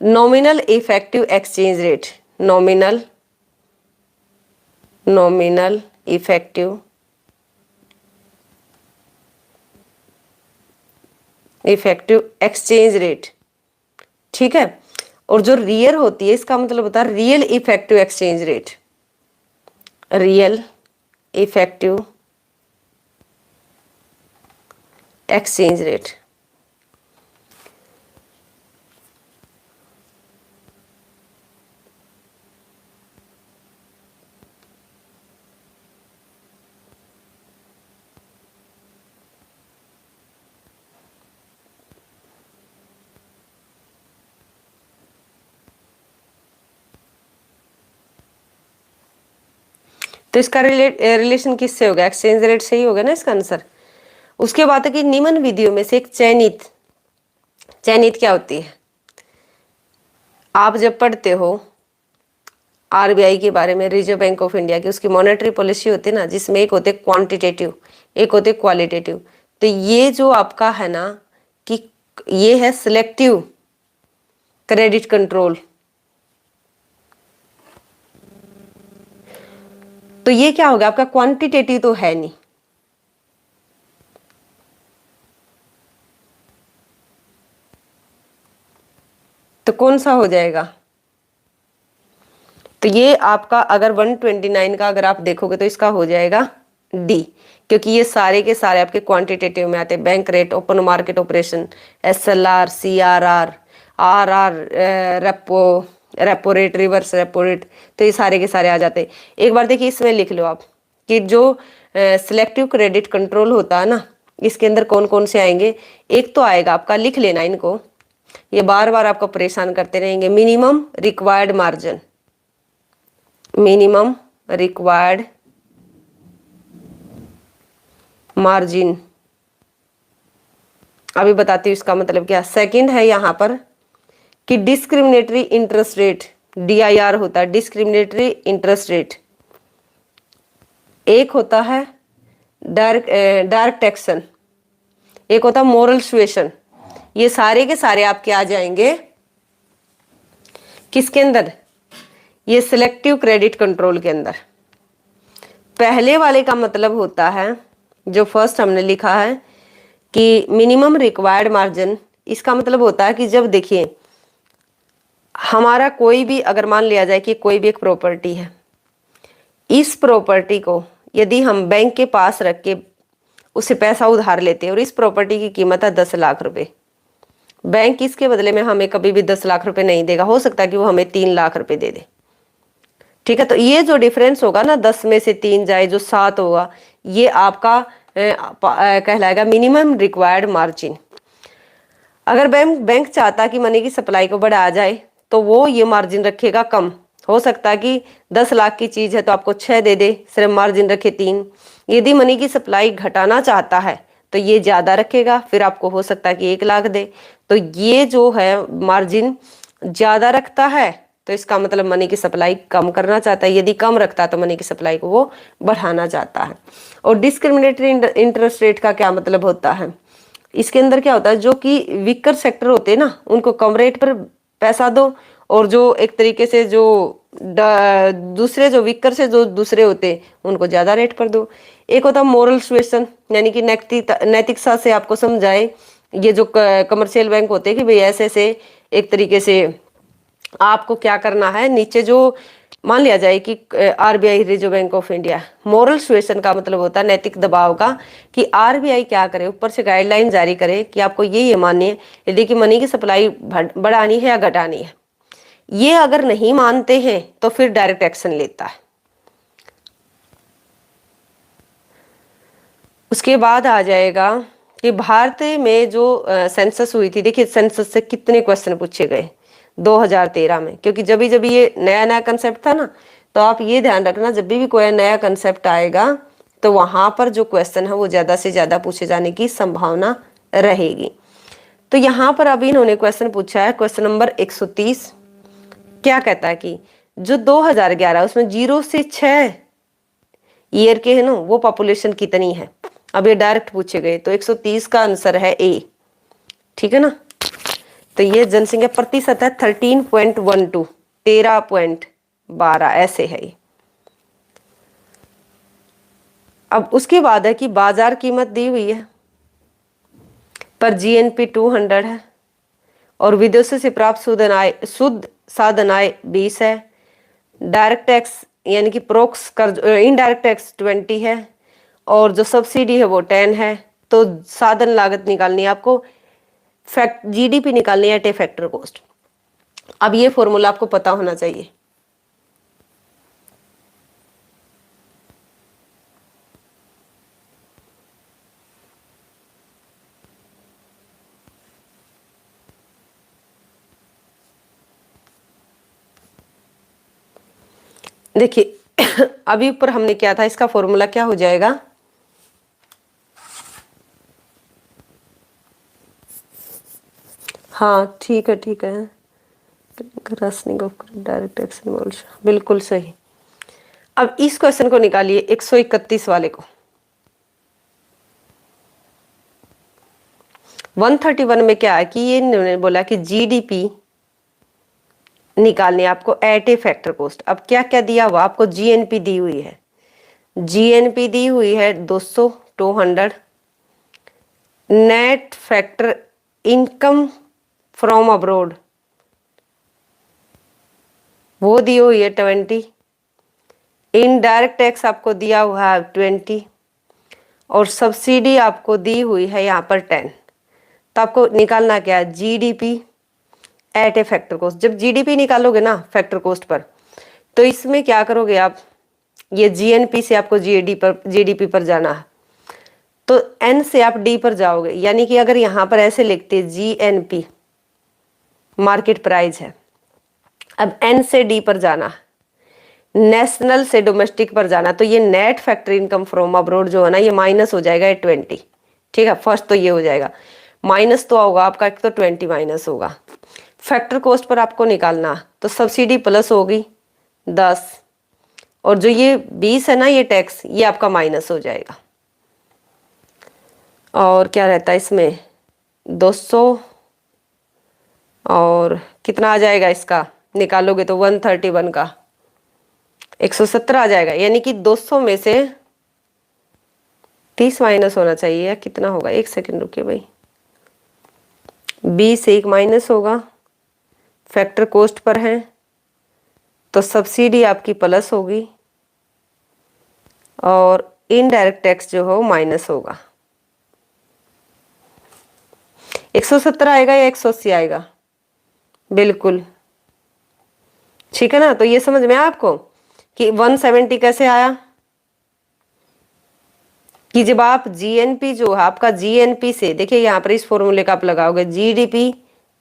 nominal effective exchange rate. Nominal effective exchange rate, ठीक है। और जो रियल होती है, इसका मतलब होता है real effective exchange rate. Real effective exchange rate. तो इसका रिलेशन किससे होगा? एक्सचेंज रेट से ही होगा ना इसका आंसर। उसके बाद है कि निम्न विधियों में से एक चयनित क्या होती है? आप जब पढ़ते हो आरबीआई के बारे में, रिजर्व बैंक ऑफ इंडिया की, उसकी मॉनेटरी पॉलिसी होती है ना, जिसमें एक होते क्वांटिटेटिव, एक होते क्वालिटेटिव। तो ये जो आपका है ना, कि ये है सिलेक्टिव क्रेडिट कंट्रोल। तो ये क्या होगा आपका? क्वांटिटेटिव तो है नहीं, तो कौन सा हो जाएगा? तो ये आपका अगर 129 का अगर आप देखोगे तो इसका हो जाएगा डी, क्योंकि ये सारे के सारे आपके क्वांटिटेटिव में आते हैं। Bank rate, open market operation, SLR, CRR, RR, repo rate, reverse repo rate, तो ये सारे के सारे आ जाते हैं। एक बार देखिए इसमें लिख लो आप कि जो सिलेक्टिव क्रेडिट कंट्रोल होता है ना, इसके अंदर कौन कौन से आएंगे। एक तो आएगा आपका, लिख लेना इनको, ये बार बार आपको परेशान करते रहेंगे, minimum required margin. Minimum required margin, अभी बताती हूँ इसका मतलब क्या। सेकंड है यहाँ पर कि डिस्क्रिमिनेटरी इंटरेस्ट रेट, डीआईआर होता है, डिस्क्रिमिनेटरी इंटरेस्ट रेट। एक होता है डायरेक्ट टैक्सन, एक होता है मोरल सुएशन। ये सारे के सारे आपके आ जाएंगे किसके अंदर? ये सिलेक्टिव क्रेडिट कंट्रोल के अंदर। पहले वाले का मतलब होता है, जो फर्स्ट हमने लिखा है कि मिनिमम रिक्वायर्ड मार्जिन, इसका मतलब होता है कि जब देखिए हमारा कोई भी, अगर मान लिया जाए कि कोई भी एक प्रॉपर्टी है, इस प्रॉपर्टी को यदि हम बैंक के पास रख के उससे पैसा उधार लेते हैं और इस प्रॉपर्टी की कीमत है 10 लाख रुपए, बैंक इसके बदले में हमें कभी भी 10 लाख रुपए नहीं देगा, हो सकता है कि वो हमें 3 लाख रुपए दे दे, ठीक है। तो ये जो डिफरेंस होगा ना, 10 में से 3 जाए, जो 7 होगा, ये आपका कहलाएगा मिनिमम रिक्वायर्ड मार्जिन। अगर बैंक चाहता कि मनी की सप्लाई को बढ़ाया जाए तो वो ये मार्जिन रखेगा कम। हो सकता है कि 10 लाख की चीज है तो आपको 6 दे दे, सिर्फ मार्जिन रखे 3। यदि मनी की सप्लाई घटाना चाहता है तो ये ज्यादा रखेगा, फिर आपको हो सकता है कि 1 लाख दे। तो ये जो है मार्जिन ज्यादा रखता है तो इसका मतलब मनी की सप्लाई कम करना चाहता है, यदि कम रखता है तो मनी की सप्लाई को वो बढ़ाना चाहता है। और डिस्क्रिमिनेटरी इंटरेस्ट रेट का क्या मतलब होता है, इसके अंदर क्या होता है, जो कि वीकर सेक्टर होते हैं ना उनको कम रेट पर पैसा दो, और जो एक तरीके से जो दूसरे जो वीकर से जो दूसरे होते उनको ज्यादा रेट पर दो। एक होता है मोरल सुएशन, यानी कि नैतिकता से आपको समझाए, ये जो कमर्शियल बैंक होते हैं कि भाई ऐसे से एक तरीके से आपको क्या करना है, नीचे जो मान लिया जाए कि RBI reserve bank of India, moral suasion का मतलब होता है नैतिक दबाव का, कि आरबीआई क्या करे, ऊपर से गाइडलाइन जारी करे कि आपको ये मानिए यदि कि मनी की सप्लाई बढ़ानी है या घटानी है। ये अगर नहीं मानते हैं तो फिर डायरेक्ट एक्शन लेता है। उसके बाद आ जाएगा कि भारत में जो सेंसस हुई थी, देखिए सेंसस से कितने क्वेश्चन पूछे गए 2013 में, क्योंकि जब भी ये नया नया कंसेप्ट था ना, तो आप ये ध्यान रखना जब भी कोई नया कंसेप्ट आएगा तो वहां पर जो क्वेश्चन है वो ज्यादा से ज्यादा पूछे जाने की संभावना रहेगी। तो यहाँ पर अभी इन्होंने क्वेश्चन पूछा है, क्वेश्चन नंबर 130 क्या कहता है कि जो 2011 उसमें 0 से 6 ईयर के है ना वो पॉपुलेशन कितनी है। अब ये डायरेक्ट पूछे गए तो 130 का आंसर है ए, ठीक है ना। तो ये जनसंख्या प्रतिशत है 13.12, 13.12 ऐसे है ये। अब उसके बाद है कि बाजार कीमत दी हुई है पर जीएनपी 200 है और विदेशों से प्राप्त शुद्ध साधन आय 20 है, डायरेक्ट टैक्स यानी कि प्रोक्स कर्ज इनडायरेक्ट टैक्स 20 है और जो सब्सिडी है वो 10 है। तो साधन लागत निकालनी है आपको, जीडीपी निकालनी है एट ए फैक्टर कॉस्ट। अब ये फॉर्मूला आपको पता होना चाहिए। देखिए अभी ऊपर हमने क्या था, इसका फॉर्मूला क्या हो जाएगा, हाँ ठीक है डायरेक्ट एक्शन, बिल्कुल सही। अब इस क्वेश्चन को निकालिए 131 वाले को। 131 में क्या है कि ये इन्होंने बोला कि जीडीपी निकालने आपको एट ए फैक्टर कॉस्ट। अब क्या क्या दिया हुआ आपको, जीएनपी दी हुई है, जीएनपी दी हुई है 200, 200, net factor income from abroad वो दी हुई है 20, इनडायरेक्ट टैक्स आपको दिया हुआ है 20 और सब्सिडी आपको दी हुई है यहाँ पर 10। तो आपको निकालना क्या है, GDP at a factor cost. जब जीडीपी निकालोगे ना फैक्टर कॉस्ट पर, तो इसमें क्या करोगे आप, ये जीएनपी से आपको जीडीपी पर जाना है, तो एन से आप डी पर जाओगे, यानी कि अगर यहाँ पर ऐसे लिखते जीएनपी मार्केट प्राइस है, अब एन से डी पर जाना, नेशनल से डोमेस्टिक पर जाना, तो ये net factor income from abroad जो है ना ये माइनस हो जाएगा 20, ठीक है। फर्स्ट तो ये हो जाएगा माइनस, तो होगा आपका एक तो 20 माइनस होगा। फैक्टर कॉस्ट पर आपको निकालना, तो सब्सिडी प्लस होगी 10 और जो ये 20 है ना ये टैक्स, ये आपका माइनस हो जाएगा। और क्या रहता है इसमें 200 और कितना आ जाएगा इसका निकालोगे तो 131 का 117 आ जाएगा, यानी कि 200 में से 30 माइनस होना चाहिए, या कितना होगा, एक सेकंड रुकिए भाई, 20 से 1 माइनस होगा, फैक्टर कॉस्ट पर है तो सब्सिडी आपकी प्लस होगी और इनडायरेक्ट टैक्स जो हो माइनस होगा। 117 आएगा या 180 आएगा, बिल्कुल ठीक है ना। तो ये समझ में आपको कि 170 कैसे आया, कि जब आप जीएनपी जो है आपका जीएनपी से, देखिए यहाँ पर इस फॉर्मूले का आप लगाओगे, GDP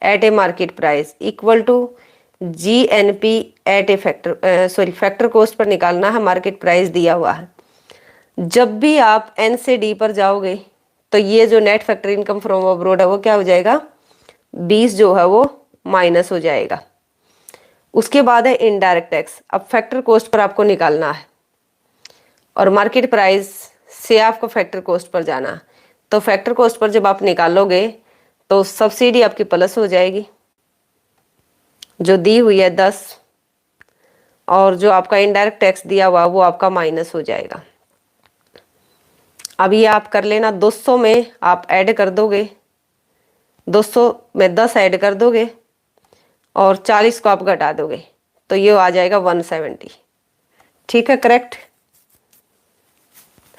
at a market price equal to GNP at a factor cost पर निकालना है, मार्केट प्राइस दिया हुआ है। जब भी आप एन से डी पर जाओगे तो ये जो net factor income from abroad है वो क्या हो जाएगा 20 जो है वो माइनस हो जाएगा। उसके बाद है इनडायरेक्ट टैक्स। अब फैक्टर कॉस्ट पर आपको निकालना है और मार्केट प्राइस से आपको फैक्टर कॉस्ट पर जाना है। तो फैक्टर कॉस्ट पर जब आप निकालोगे तो सब्सिडी आपकी प्लस हो जाएगी जो दी हुई है 10, और जो आपका इनडायरेक्ट टैक्स दिया हुआ वो आपका माइनस हो जाएगा। अब ये आप कर लेना, 200 में आप ऐड कर दोगे, 200 में 10 ऐड कर दोगे और 40 को आप घटा दोगे तो ये आ जाएगा 170। ठीक है, करेक्ट।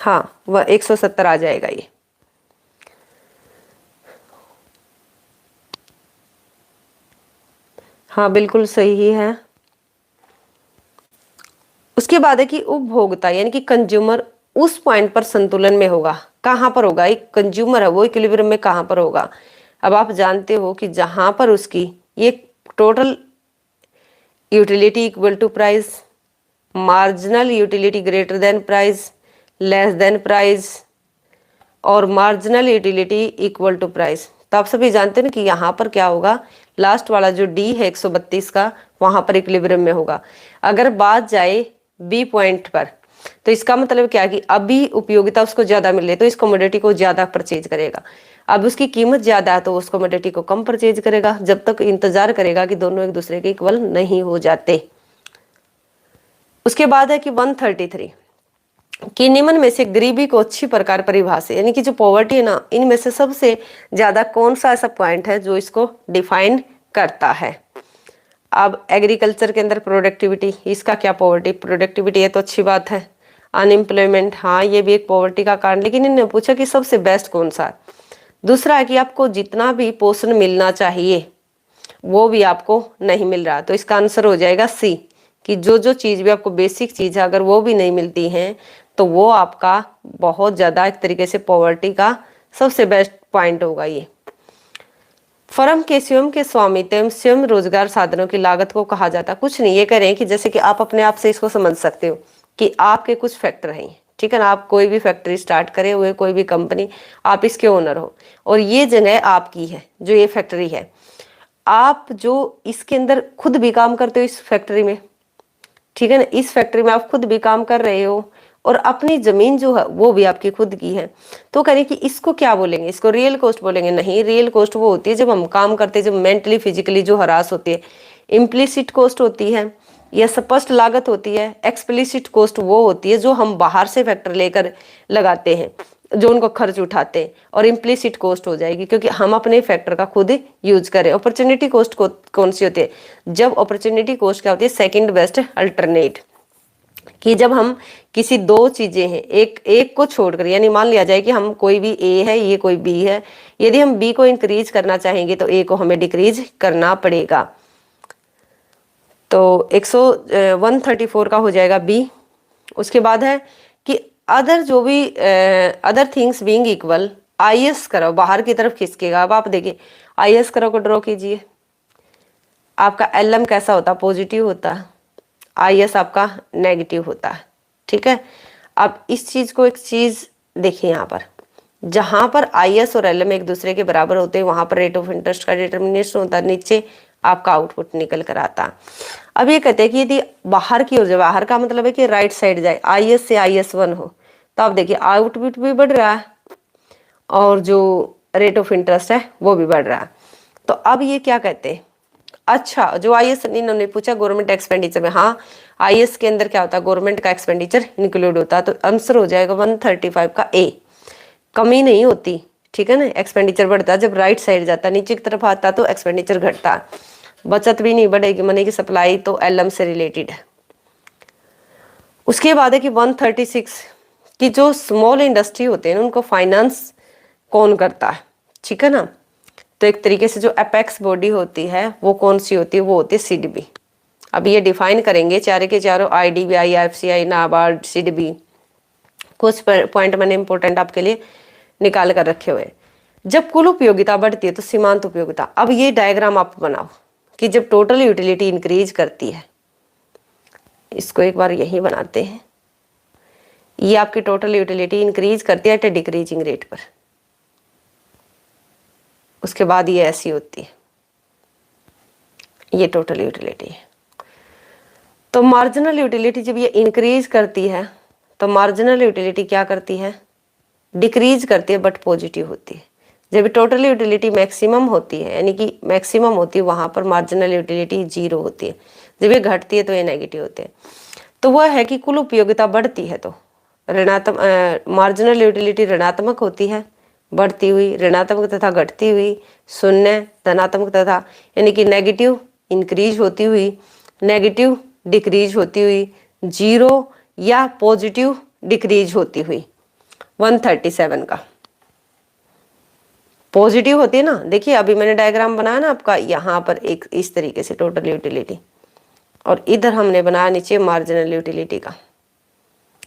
हाँ, वह 170 आ जाएगा ये। हाँ बिल्कुल सही है। उसके बाद है कि उपभोक्ता यानी कि कंज्यूमर उस पॉइंट पर संतुलन में होगा। कहाँ पर होगा? एक कंज्यूमर है वो इक्विलिब्रियम में कहाँ पर होगा? अब आप जानते हो कि जहां पर उसकी ये total utility equal to price, marginal utility greater than price, less than price और marginal utility equal to price. तो आप सभी जानते हैं ना कि यहाँ पर क्या होगा, लास्ट वाला जो डी है 132 का, वहां पर इक्विलिब्रियम में होगा। अगर बात जाए बी पॉइंट पर तो इसका मतलब क्या है कि अभी उपयोगिता उसको ज्यादा मिल रही है तो इस कमोडिटी को ज्यादा परचेज करेगा। अब उसकी कीमत ज्यादा है तो उस कमोडिटी को कम परचेज करेगा, जब तक इंतजार करेगा कि दोनों एक दूसरे के इक्वल नहीं हो जाते। उसके बाद है कि 133 कि निम्न में से गरीबी को अच्छी प्रकार परिभाषित, यानी कि जो पॉवर्टी है ना, इनमें से सबसे ज्यादा कौन सा ऐसा पॉइंट है जो इसको डिफाइन करता है। अब एग्रीकल्चर के अंदर प्रोडक्टिविटी, इसका क्या पॉवर्टी? प्रोडक्टिविटी है तो अच्छी बात है। अनएम्प्लॉयमेंट, हाँ ये भी एक पॉवर्टी का कारण, लेकिन इन्होंने पूछा कि सबसे बेस्ट कौन सा है। दूसरा है कि आपको जितना भी पोषण मिलना चाहिए वो भी आपको नहीं मिल रहा, तो इसका आंसर हो जाएगा सी कि जो जो चीज भी आपको बेसिक चीज है अगर वो भी नहीं मिलती है तो वो आपका बहुत ज्यादा एक तरीके से पॉवर्टी का सबसे बेस्ट पॉइंट होगा ये। फर्म के स्वयं के स्वामित्व एवं स्वयं रोजगार साधनों की लागत को कहा जाता है। कुछ नहीं, ये कह रहे हैं कि जैसे कि आप अपने आप से इसको समझ सकते हो कि आपके कुछ फैक्टर हैं, ठीक है ना, आप कोई भी फैक्ट्री स्टार्ट करे हुए, कोई भी कंपनी, आप इसके ओनर हो और ये जगह आपकी है जो ये फैक्ट्री है। आप जो इसके अंदर खुद भी काम करते हो इस फैक्ट्री में, ठीक है ना, इस फैक्ट्री में आप खुद भी काम कर रहे हो और अपनी जमीन जो है वो भी आपकी खुद की है। तो करें कि इसको क्या बोलेंगे? इसको रियल कॉस्ट बोलेंगे? नहीं, रियल कॉस्ट वो होती है जब हम काम करते हैं, जब मेंटली फिजिकली जो हरास होती है। इम्प्लिसिट कॉस्ट होती है या स्पष्ट लागत होती है। एक्सप्लिसिट कॉस्ट वो होती है जो हम बाहर से फैक्टर लेकर लगाते हैं, जो उनको खर्च उठाते हैं, और इम्प्लिसिट कॉस्ट हो जाएगी क्योंकि हम अपने फैक्टर का खुद यूज करें। अपॉर्चुनिटी कॉस्ट कौन सी होती है? जब अपॉर्चुनिटी कॉस्ट क्या होती है? सेकंड बेस्ट अल्टरनेट, कि जब हम किसी दो चीजें हैं, एक को छोड़कर, यानी मान लिया जाए कि हम कोई भी ए है, ये कोई बी है, यदि हम बी को इंक्रीज करना चाहेंगे तो ए को हमें डिक्रीज करना पड़ेगा। तो 134 का हो जाएगा बी। उसके बाद है कि अदर जो भी अदर थिंग्स बीइंग इक्वल, आईएस करो बाहर की तरफ खिसकेगा। अब आप देखिए आईएस करो को ड्रॉ कीजिए, आपका एलएम कैसा होता? पॉजिटिव होता है, आईएस आपका नेगेटिव होता है, ठीक है। अब इस चीज को एक चीज देखिए, यहाँ पर जहां पर आईएस और एलएम एक दूसरे के बराबर होते हैं वहां पर रेट ऑफ इंटरेस्ट का डिटर्मिनेशन होता है, नीचे आपका आउटपुट निकल कर आता है। अब ये कहते हैं कि यदि बाहर की ओर जाए, बाहर का मतलब है कि राइट साइड जाए, आईएस से IS1 हो, तो आप देखिए आउटपुट भी बढ़ रहा है और जो रेट ऑफ इंटरेस्ट है वो भी बढ़ रहा है। तो अब ये क्या कहते हैं? अच्छा, जो आईएस इन्होंने पूछा गवर्नमेंट एक्सपेंडिचर में, हाँ आईएस के अंदर क्या होता है? गवर्नमेंट का एक्सपेंडिचर इंक्लूड होता है, तो आंसर हो जाएगा 135 का ए। कमी नहीं होती, ठीक है ना, एक्सपेंडिचर बढ़ता है जब राइट साइड जाता है, नीचे की तरफ आता तो एक्सपेंडिचर घटता है, बचत भी नहीं बढ़ेगी, मनी की सप्लाई तो एलएम से रिलेटेड है। उसके बाद है कि 136 कि जो स्मॉल इंडस्ट्री होते हैं उनको फाइनेंस कौन करता है, ठीक है ना। तो एक तरीके से जो अपेक्स बॉडी होती है वो कौन सी होती है? वो होती है सीडीबी। अब ये डिफाइन करेंगे चारे के चारों, IDBI, IFCI, नाबार्ड, सीडीबी। कुछ पॉइंट मैंने इंपॉर्टेंट आपके लिए निकाल कर रखे हुए। जब कुल उपयोगिता बढ़ती है तो सीमांत उपयोगिता, अब ये डायग्राम आप बनाओ कि जब टोटल यूटिलिटी इंक्रीज करती है, इसको एक बार यही बनाते हैं, ये आपकी टोटल यूटिलिटी इंक्रीज करती है एट ए डिक्रीजिंग रेट पर, उसके बाद ये ऐसी होती है, ये टोटल यूटिलिटी है। तो मार्जिनल यूटिलिटी जब ये इंक्रीज करती है तो मार्जिनल यूटिलिटी क्या करती है, डिक्रीज करती है बट पॉजिटिव होती है। जब टोटल यूटिलिटी मैक्सिमम होती है यानी कि मैक्सिमम होती है वहां पर मार्जिनल यूटिलिटी 0 होती है। जब ये घटती है तो ये नेगेटिव होते हैं। तो वह है कि कुल उपयोगिता बढ़ती है तो ऋणात्मक मार्जिनल यूटिलिटी ऋणात्मक होती है, बढ़ती हुई, ऋणात्मक तथा घटती हुई, शून्य, धनात्मक तथा यानी कि नेगेटिव इंक्रीज होती हुई, नेगेटिव डिक्रीज होती हुई, 0 या पॉजिटिव डिक्रीज होती हुई। 137 का पॉजिटिव होती है ना, देखिए अभी मैंने डायग्राम बनाया ना आपका, यहाँ पर एक इस तरीके से टोटल यूटिलिटी, और इधर हमने बनाया नीचे मार्जिनल यूटिलिटी का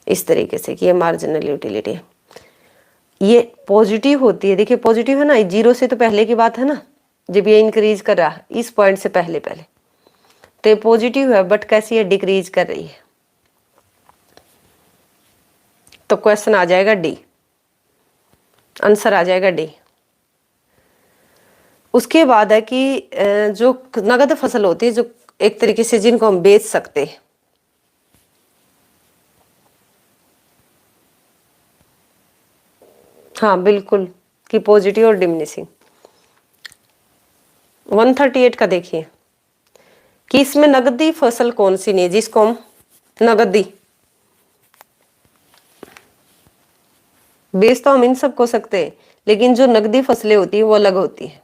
इस तरीके से कि ये मार्जिनल यूटिलिटी है, ये पॉजिटिव होती है। देखिए पॉजिटिव है ना, 0 से तो पहले की बात है ना, जब ये इंक्रीज कर रहा है इस पॉइंट से पहले तो ये पॉजिटिव है बट कैसी है, डिक्रीज कर रही है। तो क्वेश्चन आ जाएगा डी, आंसर आ जाएगा डी। उसके बाद है कि जो नगद फसल होती है, जो एक तरीके से जिनको हम बेच सकते हैं, हाँ बिल्कुल, कि पॉजिटिव और डिमिनिशिंग। 138 का देखिए कि इसमें नगदी फसल कौन सी नहीं है जिसको हम नगदी, बेच तो हम इन सब को सकते हैं लेकिन जो नगदी फसलें होती है वो अलग होती है।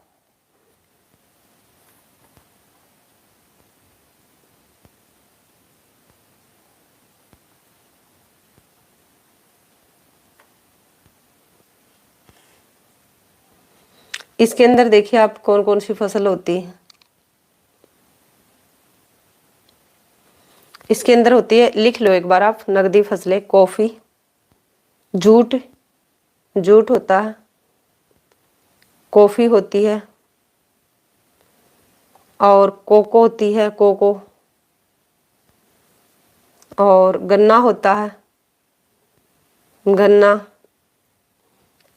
इसके अंदर देखिए आप कौन कौन सी फसल होती है। इसके अंदर होती है, लिख लो एक बार आप, नगदी फसलें, कॉफी, जूट, जूट होता है, कॉफी होती है, और कोको होती है, कोको, और गन्ना होता है, गन्ना,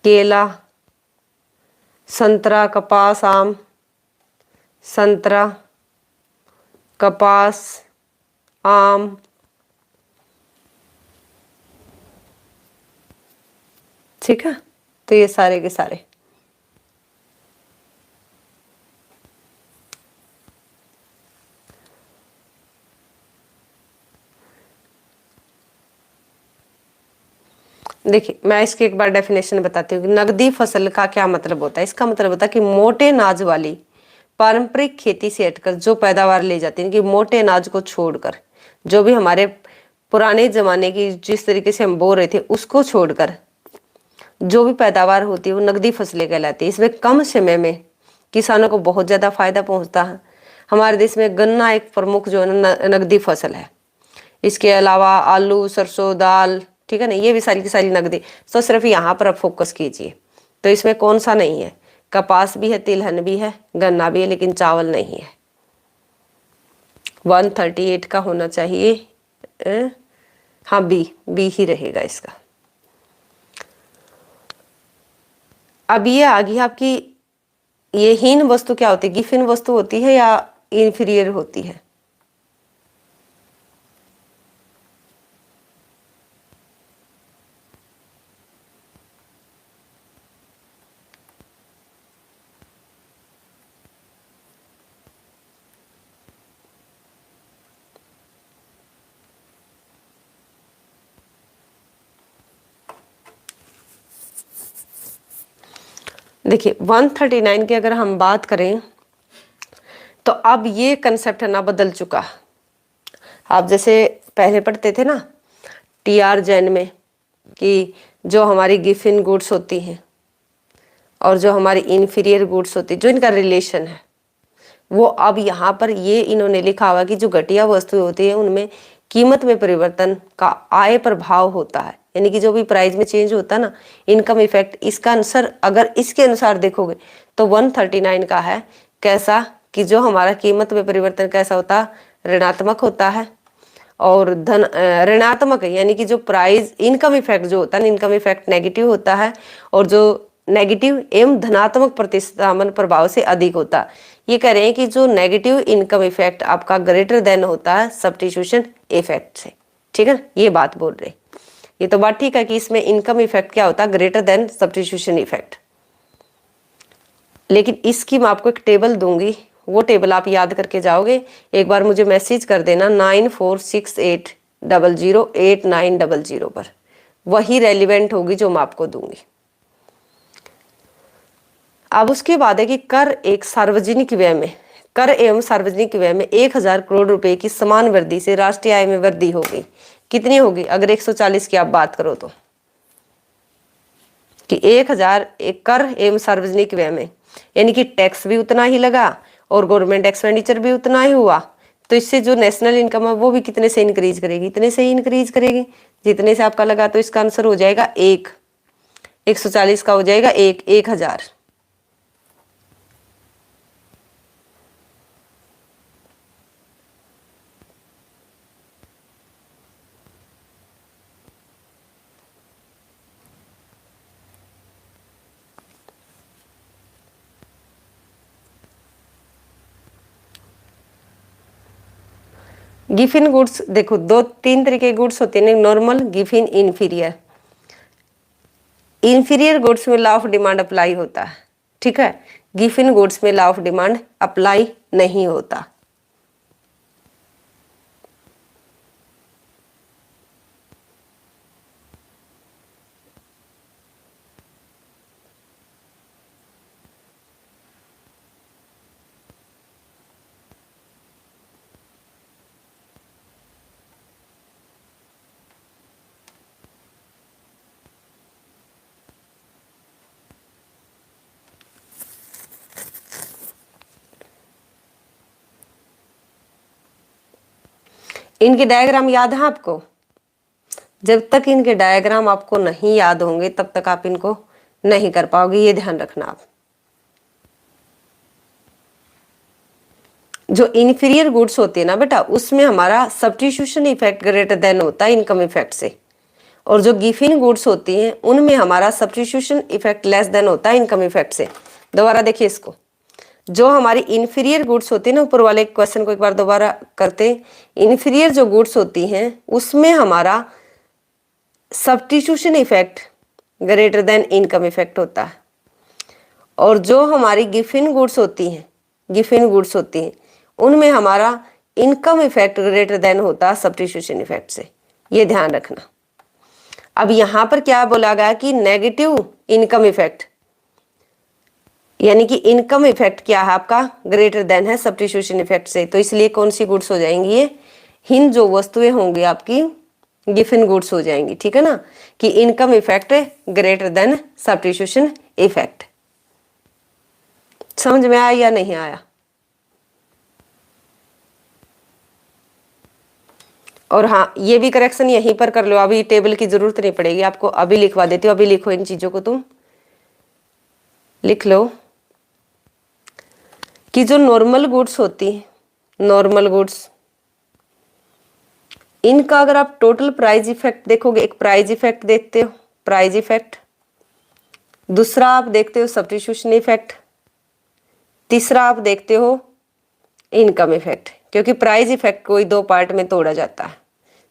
केला, संतरा, कपास, आम, संतरा, कपास, आम, ठीक है। तो ये सारे के सारे देखिए, मैं इसकी एक बार डेफिनेशन बताती हूँ। नगदी फसल का क्या मतलब होता है। इसका मतलब होता है कि मोटे अनाज वाली पारंपरिक खेती से हटकर जो पैदावार ले जाती है, कि मोटे अनाज को छोड़कर जो भी हमारे पुराने जमाने की जिस तरीके से हम बो रहे थे उसको छोड़कर जो भी पैदावार होती है वो नगदी फसलें कहलाती है। इसमें कम समय में किसानों को बहुत ज्यादा फायदा पहुंचता है। हमारे देश में गन्ना एक प्रमुख जो है नगदी फसल है। इसके अलावा आलू, सरसों, दाल, ठीक है ना, ये भी सारी की सारी नगदी। तो सिर्फ यहाँ पर आप फोकस कीजिए। तो इसमें कौन सा नहीं है, कपास भी है, तिलहन भी है, गन्ना भी है, लेकिन चावल नहीं है। 138 का होना चाहिए, हाँ बी ही रहेगा इसका। अब ये आ गई आपकी, ये हीन वस्तु क्या होती है, गिफिन वस्तु होती है या इंफीरियर होती है। देखिए 139 की अगर हम बात करें तो अब ये कंसेप्ट है ना बदल चुका। आप जैसे पहले पढ़ते थे ना टीआर जैन में कि जो हमारी गिफिन गुड्स होती हैं और जो हमारी इन्फीरियर गुड्स होती है, जो इनका रिलेशन है, वो अब यहाँ पर ये इन्होंने लिखा हुआ कि जो घटिया वस्तुएं होती है उनमें कीमत में परिवर्तन का आय प्रभाव होता है। यानी कि जो भी प्राइस में चेंज होता है ना, इनकम इफेक्ट, इसका आंसर अगर इसके अनुसार देखोगे तो 139 का है कैसा, कि जो हमारा कीमत में परिवर्तन कैसा होता है, ऋणात्मक होता है। और धन ऋणात्मक है यानी कि जो प्राइस इनकम इफेक्ट जो होता है, इनकम इफेक्ट नेगेटिव होता है, और जो नेगेटिव एवं धनात्मक प्रतिस्थापन प्रभाव से अधिक होता है। ये कह रहे हैं कि जो नेगेटिव इनकम इफेक्ट आपका ग्रेटर देन होता है सब्स्टिट्यूशन इफेक्ट से, ठीक है ना, ये बात बोल रहे। ये तो बात ठीक है कि इसमें इनकम इफेक्ट क्या होता है, ग्रेटर देन सब्स्टिट्यूशन इफेक्ट। लेकिन इसकी मैं आपको एक टेबल दूंगी, वो टेबल आप याद करके जाओगे, एक बार मुझे मैसेज कर देना 9468008900 पर, वही रेलिवेंट होगी जो मैं आपको दूंगी। अब उसके बाद है कि कर एक सार्वजनिक व्यय में, कर एवं सार्वजनिक व्यय में 1000 करोड़ रुपए की समान वृद्धि से राष्ट्रीय आय में वृद्धि होगी। कितनी होगी अगर 140 की आप बात करो तो, कि 1000 एक कर एवं सार्वजनिक व्यय में, यानी कि टैक्स भी उतना ही लगा और गवर्नमेंट एक्सपेंडिचर भी उतना ही हुआ, तो इससे जो नेशनल इनकम है वो भी कितने से इंक्रीज करेगी, इतने से ही इंक्रीज करेगी जितने से आपका लगा। तो इसका आंसर हो जाएगा 140 का हो जाएगा 1000। गिफिन गुड्स देखो, दो तीन तरह के गुड्स होते हैं, normal, Giffen, inferior. Inferior goods में लॉ ऑफ डिमांड अप्लाई होता है, ठीक है, गिफिन गुड्स में लॉ ऑफ डिमांड अप्लाई नहीं होता। इनके डायग्राम याद है आपको? जब तक इनके डायग्राम आपको नहीं याद होंगे तब तक आप इनको नहीं कर पाओगे, ये ध्यान रखना आप। जो इंफीरियर गुड्स होती है ना बेटा, उसमें हमारा सब्स्टिट्यूशन इफेक्ट ग्रेटर देन होता है इनकम इफेक्ट से, और जो गिफिन गुड्स होती हैं उनमें हमारा सब्स्टिट्यूशन इफेक्ट लेस देन होता है इनकम इफेक्ट से। दोबारा देखिए इसको, जो हमारी इंफीरियर गुड्स होती है ना, ऊपर वाले क्वेश्चन को एक बार दोबारा करते, इंफीरियर जो गुड्स होती हैं उसमें हमारा substitution effect greater than income effect होता है, और जो हमारी गिफिन गुड्स होती हैं, गिफिन गुड्स होती हैं उनमें हमारा इनकम इफेक्ट ग्रेटर देन होता है सब्स्टिट्यूशन इफेक्ट से, ये ध्यान रखना। अब यहां पर क्या बोला गया कि नेगेटिव इनकम इफेक्ट, यानी कि इनकम इफेक्ट क्या है आपका, ग्रेटर देन है सब्स्टिट्यूशन इफेक्ट से, तो इसलिए कौन सी गुड्स हो जाएंगी, ये हिंद जो वस्तुएं होंगी आपकी गिफिन गुड्स हो जाएंगी, ठीक है ना, कि income effect greater than substitution effect. समझ में आया या नहीं आया? और हाँ, ये भी करेक्शन यहीं पर कर लो, अभी टेबल की जरूरत नहीं पड़ेगी आपको, अभी लिखवा देती हूँ, अभी लिखो इन चीजों को, तुम लिख लो कि जो नॉर्मल गुड्स होती है, नॉर्मल गुड्स, इनका अगर आप टोटल प्राइस इफेक्ट देखोगे, एक प्राइस इफेक्ट देखते हो, प्राइस इफेक्ट, दूसरा आप देखते हो सब्स्टिट्यूशन इफेक्ट, तीसरा आप देखते हो इनकम इफेक्ट, क्योंकि प्राइस इफेक्ट को ही दो पार्ट में तोड़ा जाता है,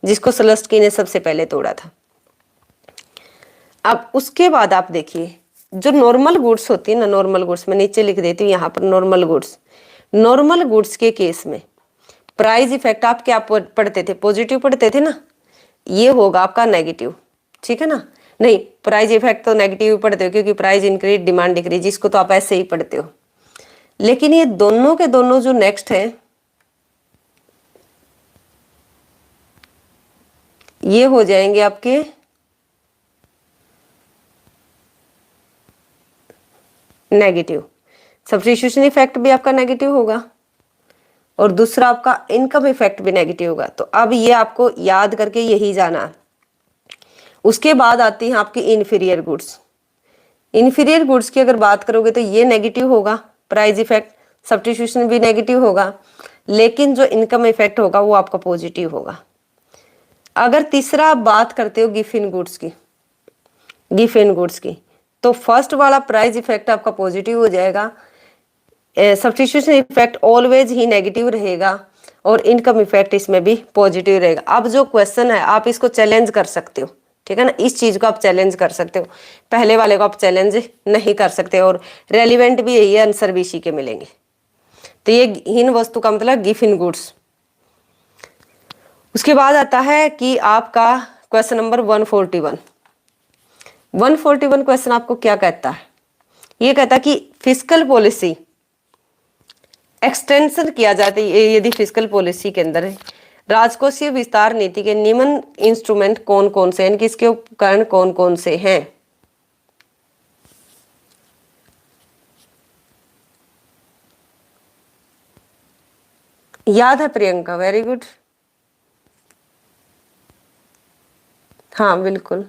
जिसको सलस्टकी ने सबसे पहले तोड़ा था। अब उसके बाद आप देखिए जो नॉर्मल गुड्स होती है ना, नॉर्मल गुड्स में नीचे लिख देती हूँ यहाँ पर, नॉर्मल गुड्स, नॉर्मल गुड्स के केस में प्राइस इफेक्ट आप क्या पढ़ते थे, पॉजिटिव पढ़ते थे ना, ये होगा आपका नेगेटिव, ठीक है ना, नहीं प्राइस इफेक्ट तो नेगेटिव पढ़ते हो क्योंकि प्राइस इंक्रीज डिमांड डिक्रीज, इसको तो आप ऐसे ही पढ़ते हो, लेकिन ये दोनों के दोनों जो नेक्स्ट है ये हो जाएंगे आपके नेगेटिव, सब्स्टिट्यूशन इफेक्ट भी आपका नेगेटिव होगा और दूसरा आपका इनकम इफेक्ट भी नेगेटिव होगा। तो अब ये आपको याद करके यही जाना। उसके बाद आती है आपकी इन्फीरियर गुड्स। इन्फीरियर गुड्स की अगर बात करोगे तो ये नेगेटिव होगा, प्राइस इफेक्ट, सब्स्टिट्यूशन भी नेगेटिव होगा, लेकिन जो इनकम इफेक्ट होगा वो आपका पॉजिटिव होगा। अगर तीसरा आप बात करते हो गिफिन गुड्स की, गिफिन गुड्स की, तो फर्स्ट वाला प्राइस इफेक्ट आपका पॉजिटिव हो जाएगा, सब्स्टिट्यूशन इफेक्ट ऑलवेज ही नेगेटिव रहेगा और इनकम इफेक्ट इसमें भी पॉजिटिव रहेगा। अब जो क्वेश्चन है आप इसको चैलेंज कर सकते हो, ठीक है ना, इस चीज को आप चैलेंज कर सकते हो, पहले वाले को आप चैलेंज नहीं कर सकते, और रेलिवेंट भी यही है, आंसर भी इसी के मिलेंगे। तो ये हीन वस्तु का मतलब गिफिन गुड्स। उसके बाद आता है कि आपका क्वेश्चन नंबर 141। 141 क्वेश्चन आपको क्या कहता है? ये कहता है कि फिस्कल पॉलिसी एक्सटेंशन किया जाता है यदि फिस्कल पॉलिसी के अंदर है, राजकोषीय विस्तार नीति के निम्न इंस्ट्रूमेंट कौन कौन से हैं, यानी कि इसके उपकरण कौन कौन से हैं? याद है प्रियंका? Very good. हाँ बिल्कुल।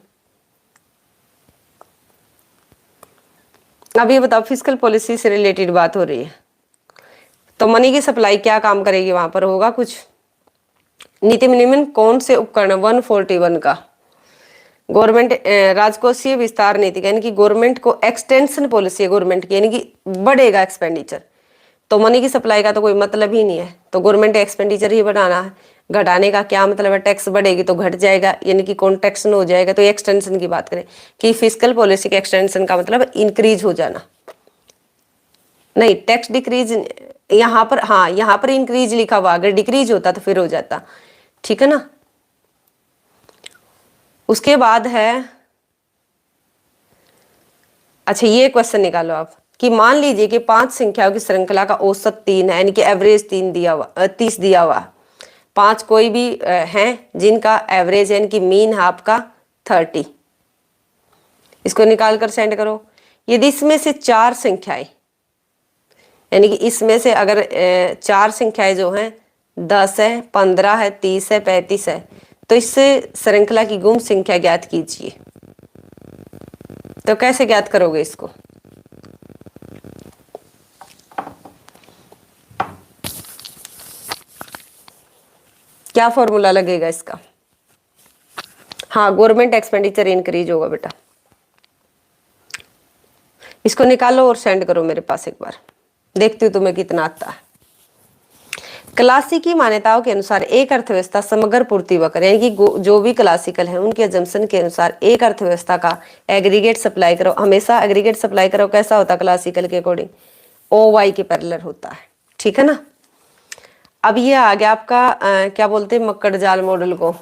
अब ये बताओ, फिस्कल पॉलिसी से रिलेटेड बात हो रही है, तो मनी की सप्लाई क्या काम करेगी? वहां पर होगा कुछ नीति में निम्न कौन से उपकरण? 141 का गवर्नमेंट राजकोषीय विस्तार नीति का, यानी कि गवर्नमेंट को एक्सटेंशन पॉलिसी है गवर्नमेंट की, यानी कि बढ़ेगा एक्सपेंडिचर, तो मनी की सप्लाई का तो कोई मतलब ही नहीं है, तो गवर्नमेंट एक्सपेंडिचर ही बढ़ाना है। घटाने का क्या मतलब है? टैक्स बढ़ेगी तो घट जाएगा, यानी कि कॉन्ट्रैक्शन हो जाएगा। तो एक्सटेंशन की बात करें कि फिस्कल पॉलिसी के एक्सटेंशन का मतलब इंक्रीज हो जाना, नहीं टैक्स डिक्रीज यहाँ पर, हाँ यहाँ पर इंक्रीज लिखा हुआ, अगर डिक्रीज होता तो फिर हो जाता, ठीक है ना। उसके बाद है, अच्छा ये क्वेश्चन निकालो आप कि मान लीजिए कि 5 संख्याओं की श्रृंखला का औसत 3 है, यानी कि एवरेज 3 दिया हुआ 30 दिया हुआ, 5 कोई भी हैं जिनका एवरेज यानी कि मीन है आपका 30, इसको निकाल कर सेंड करो। यदि इसमें से 4 संख्याएं, यानी कि इसमें से अगर 4 संख्याएं जो हैं 10 है, 15 है, 30 है, 35 है, तो इससे श्रृंखला की गुम संख्या ज्ञात कीजिए। तो कैसे ज्ञात करोगे इसको? क्या फॉर्मूला लगेगा इसका? हाँ गवर्नमेंट एक्सपेंडिचर इंक्रीज होगा बेटा। इसको निकालो और सेंड करो मेरे पास एक बार, देखती हूँ तुम्हें कितना आता है। क्लासिकी मान्यताओं के अनुसार एक अर्थव्यवस्था समग्र पूर्ति वक्र, यानी कि जो भी क्लासिकल है उनके अजम्पशन के अनुसार एक अर्थव्यवस्था का एग्रीगेट सप्लाई करो, हमेशा एग्रीगेट सप्लाई करो कैसा होता है क्लासिकल के अकॉर्डिंग? ओ वाई के पैरेलल होता है, ठीक है ना। अब ये आ गया आपका क्या बोलते हैं मक्कड़ जाल मॉडल को,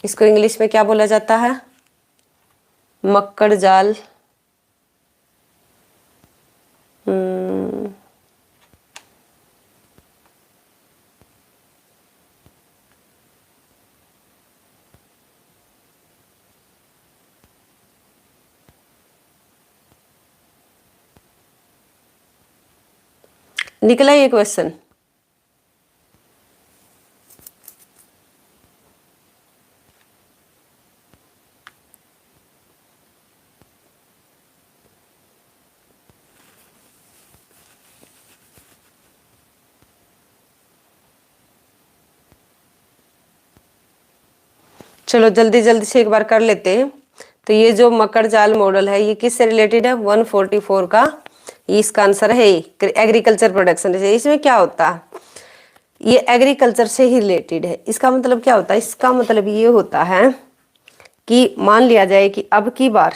इसको इंग्लिश में क्या बोला जाता है? मक्कड़ जाल निकला ये क्वेश्चन। चलो जल्दी जल्दी से एक बार कर लेते हैं। तो ये जो मकर जाल मॉडल है ये किससे रिलेटेड है? 144 का, इसका आंसर है एग्रीकल्चर प्रोडक्शन से। इसमें क्या होता है? ये एग्रीकल्चर से ही रिलेटेड है। इसका मतलब क्या होता है? इसका मतलब ये होता है कि मान लिया जाए कि अब की बार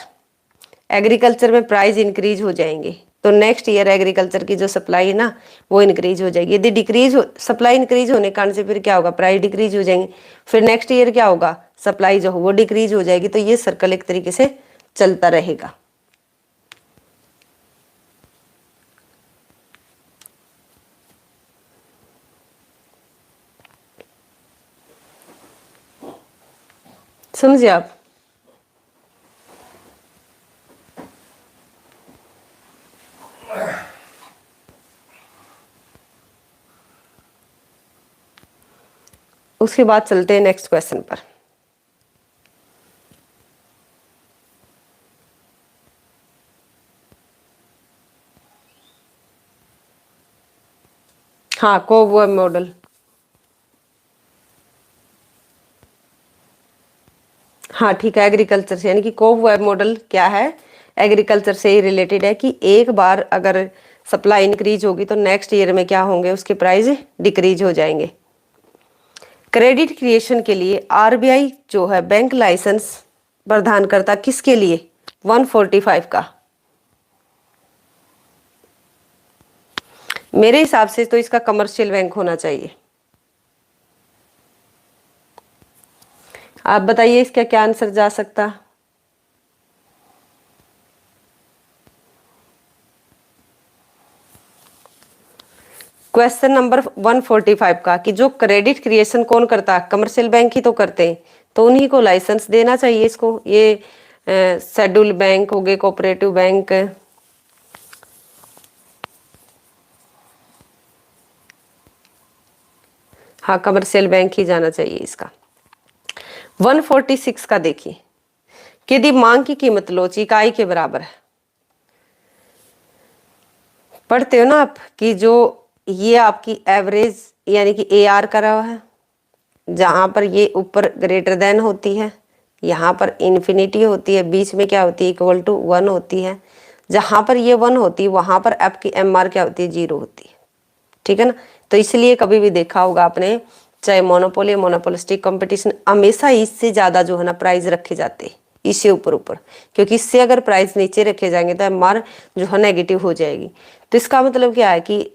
एग्रीकल्चर में प्राइस इंक्रीज हो जाएंगे, तो नेक्स्ट ईयर एग्रीकल्चर की जो सप्लाई है ना वो इंक्रीज हो जाएगी। यदि डिक्रीज हो, सप्लाई इंक्रीज होने के कारण से फिर क्या होगा? प्राइस डिक्रीज हो जाएंगे, फिर नेक्स्ट ईयर क्या होगा? सप्लाई जो हो वो डिक्रीज हो जाएगी। तो ये सर्कल एक तरीके से चलता रहेगा। समझे आप? उसके बाद चलते हैं नेक्स्ट क्वेश्चन पर। हाँ कोबो मॉडल, हाँ ठीक है एग्रीकल्चर से, यानी कि कोब वेब मॉडल क्या है? एग्रीकल्चर से ही रिलेटेड है कि एक बार अगर सप्लाई इंक्रीज होगी तो नेक्स्ट ईयर में क्या होंगे, उसके प्राइस डिक्रीज हो जाएंगे। क्रेडिट क्रिएशन के लिए आरबीआई जो है बैंक लाइसेंस प्रदान करता किसके लिए, 145 का। मेरे हिसाब से तो इसका कमर्शियल बैंक होना चाहिए। आप बताइए इसका क्या आंसर जा सकता। क्वेश्चन नंबर 145 का कि जो क्रेडिट क्रिएशन कौन करता है, कमर्शियल बैंक ही तो करते हैं, तो उन्हीं को लाइसेंस देना चाहिए इसको। ये शेड्यूल बैंक हो गए, कोऑपरेटिव बैंक, हाँ कमर्शियल बैंक ही जाना चाहिए इसका। 146 का देखिए कि यदि मांग की कीमत लोच इकाई के बराबर है, पढ़ते हो ना आप कि जो ये आपकी एवरेज यानी कि AR करा हुआ है, जहां पर ये ऊपर ग्रेटर देन होती है, यहाँ पर इन्फिनिटी होती है, बीच में क्या होती है, इक्वल टू 1 होती है। जहां पर ये 1 होती है वहां पर आपकी MR क्या होती है, 0 होती है। ठीक है ना, तो इसलिए कभी भी देखा होगा आपने, चाहे मोनोपोली या मोनोपोलिस्टिक कंपटीशन, हमेशा इससे ज्यादा जो है ना प्राइस रखे जाते हैं, इससे ऊपर ऊपर, क्योंकि इससे अगर प्राइस नीचे रखे जाएंगे तो MR जो है नेगेटिव हो जाएगी। तो इसका मतलब क्या है कि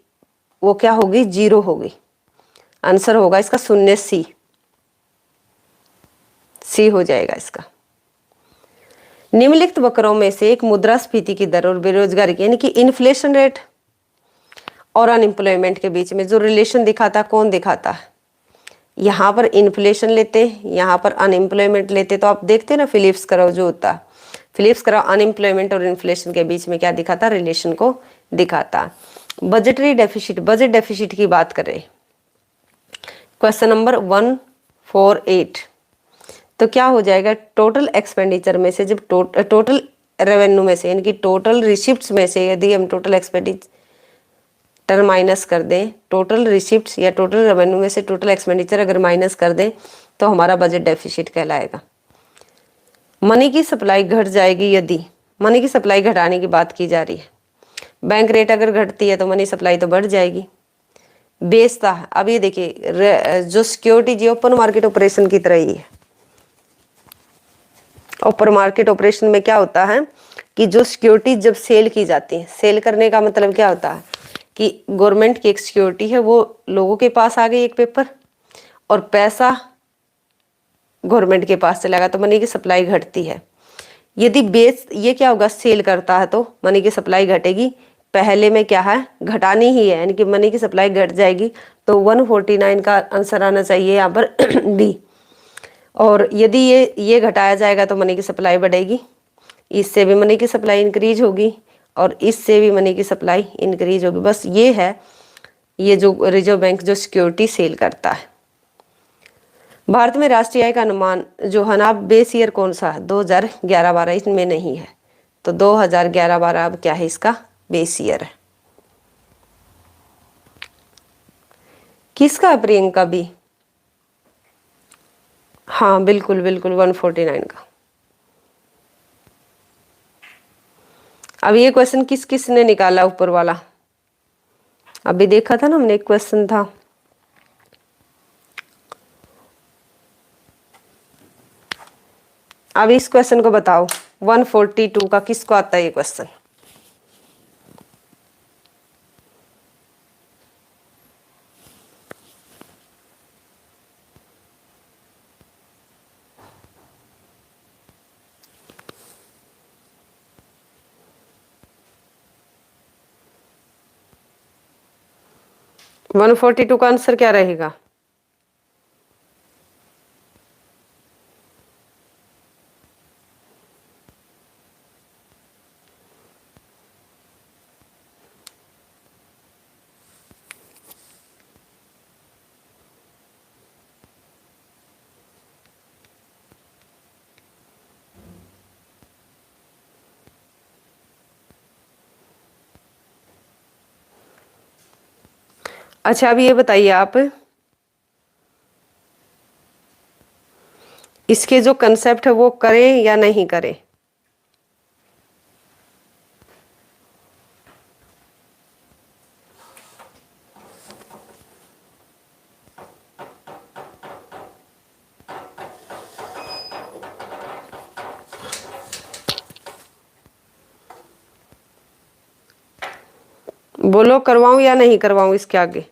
वो क्या होगी, 0 होगी। आंसर होगा इसका 0 सी हो जाएगा इसका। निम्नलिखित वक्रों में से एक मुद्रास्फीति की दर और बेरोजगारी की यानी कि इन्फ्लेशन रेट और अनएम्प्लॉयमेंट के बीच में जो रिलेशन दिखाता है, कौन दिखाता है। यहाँ पर इन्फ्लेशन लेते, यहाँ पर अनएम्प्लॉयमेंट लेते, तो आप देखते ना फिलिप्स कर्व जो होता है, फिलिप्स कर्व अनएम्प्लॉयमेंट और इन्फ्लेशन के बीच में क्या दिखाता, रिलेशन को दिखाता। बजटरी डेफिसिट, बजट डेफिसिट की बात करें, क्वेश्चन नंबर 148, तो क्या हो जाएगा, टोटल एक्सपेंडिचर में से जब टोटल रेवेन्यू में से यानी कि टोटल रिसिप्ट्स में से यदि हम टोटल एक्सपेंडिचर माइनस कर दें, टोटल रिसिप्ट्स या टोटल रेवेन्यू में से टोटल एक्सपेंडिचर अगर माइनस कर दें तो हमारा बजट डेफिसिट कहलाएगा। मनी की सप्लाई घट जाएगी यदि, मनी की सप्लाई घटाने की बात की जा रही है, बैंक रेट अगर घटती है तो मनी सप्लाई तो बढ़ जाएगी। बेचता है, अब ये देखिए जो सिक्योरिटी जी ओपन मार्केट ऑपरेशन की तरह ही है। ओपन मार्केट ऑपरेशन में क्या होता है कि जो सिक्योरिटी जब सेल की जाती है, सेल करने का मतलब क्या होता है कि गवर्नमेंट की एक सिक्योरिटी है, वो लोगों के पास आ गई एक पेपर और पैसा गवर्नमेंट के पास चला गया, तो मनी की सप्लाई घटती है। यदि बेच ये क्या होगा, सेल करता है तो मनी की सप्लाई घटेगी। पहले में क्या है, घटानी ही है, यानी कि मनी की सप्लाई घट जाएगी, तो 149 का आंसर आना चाहिए यहाँ पर डी। और यदि ये घटाया जाएगा तो मनी की सप्लाई बढ़ेगी, इससे भी मनी की सप्लाई इंक्रीज होगी और इससे भी मनी की सप्लाई इंक्रीज होगी। बस ये है, ये जो रिजर्व बैंक जो सिक्योरिटी सेल करता है। भारत में राष्ट्रीय आय का अनुमान जो है ना, बेस ईयर कौन सा है, 2011-12 इसमें नहीं है, तो 2011-12 अब क्या है, इसका बेस ईयर है। किसका, प्रियंका भी, हाँ बिल्कुल बिल्कुल 149 का। अब ये क्वेश्चन किस किस ने निकाला ऊपर वाला, अभी देखा था ना हमने, एक क्वेश्चन था, अब इस क्वेश्चन को बताओ 142 का किसको आता है ये क्वेश्चन। वन 142 का आंसर क्या रहेगा, अच्छा अब ये बताइए आप, इसके जो कंसेप्ट है वो करें या नहीं करें। बोलो करवाऊं या नहीं करवाऊं इसके आगे।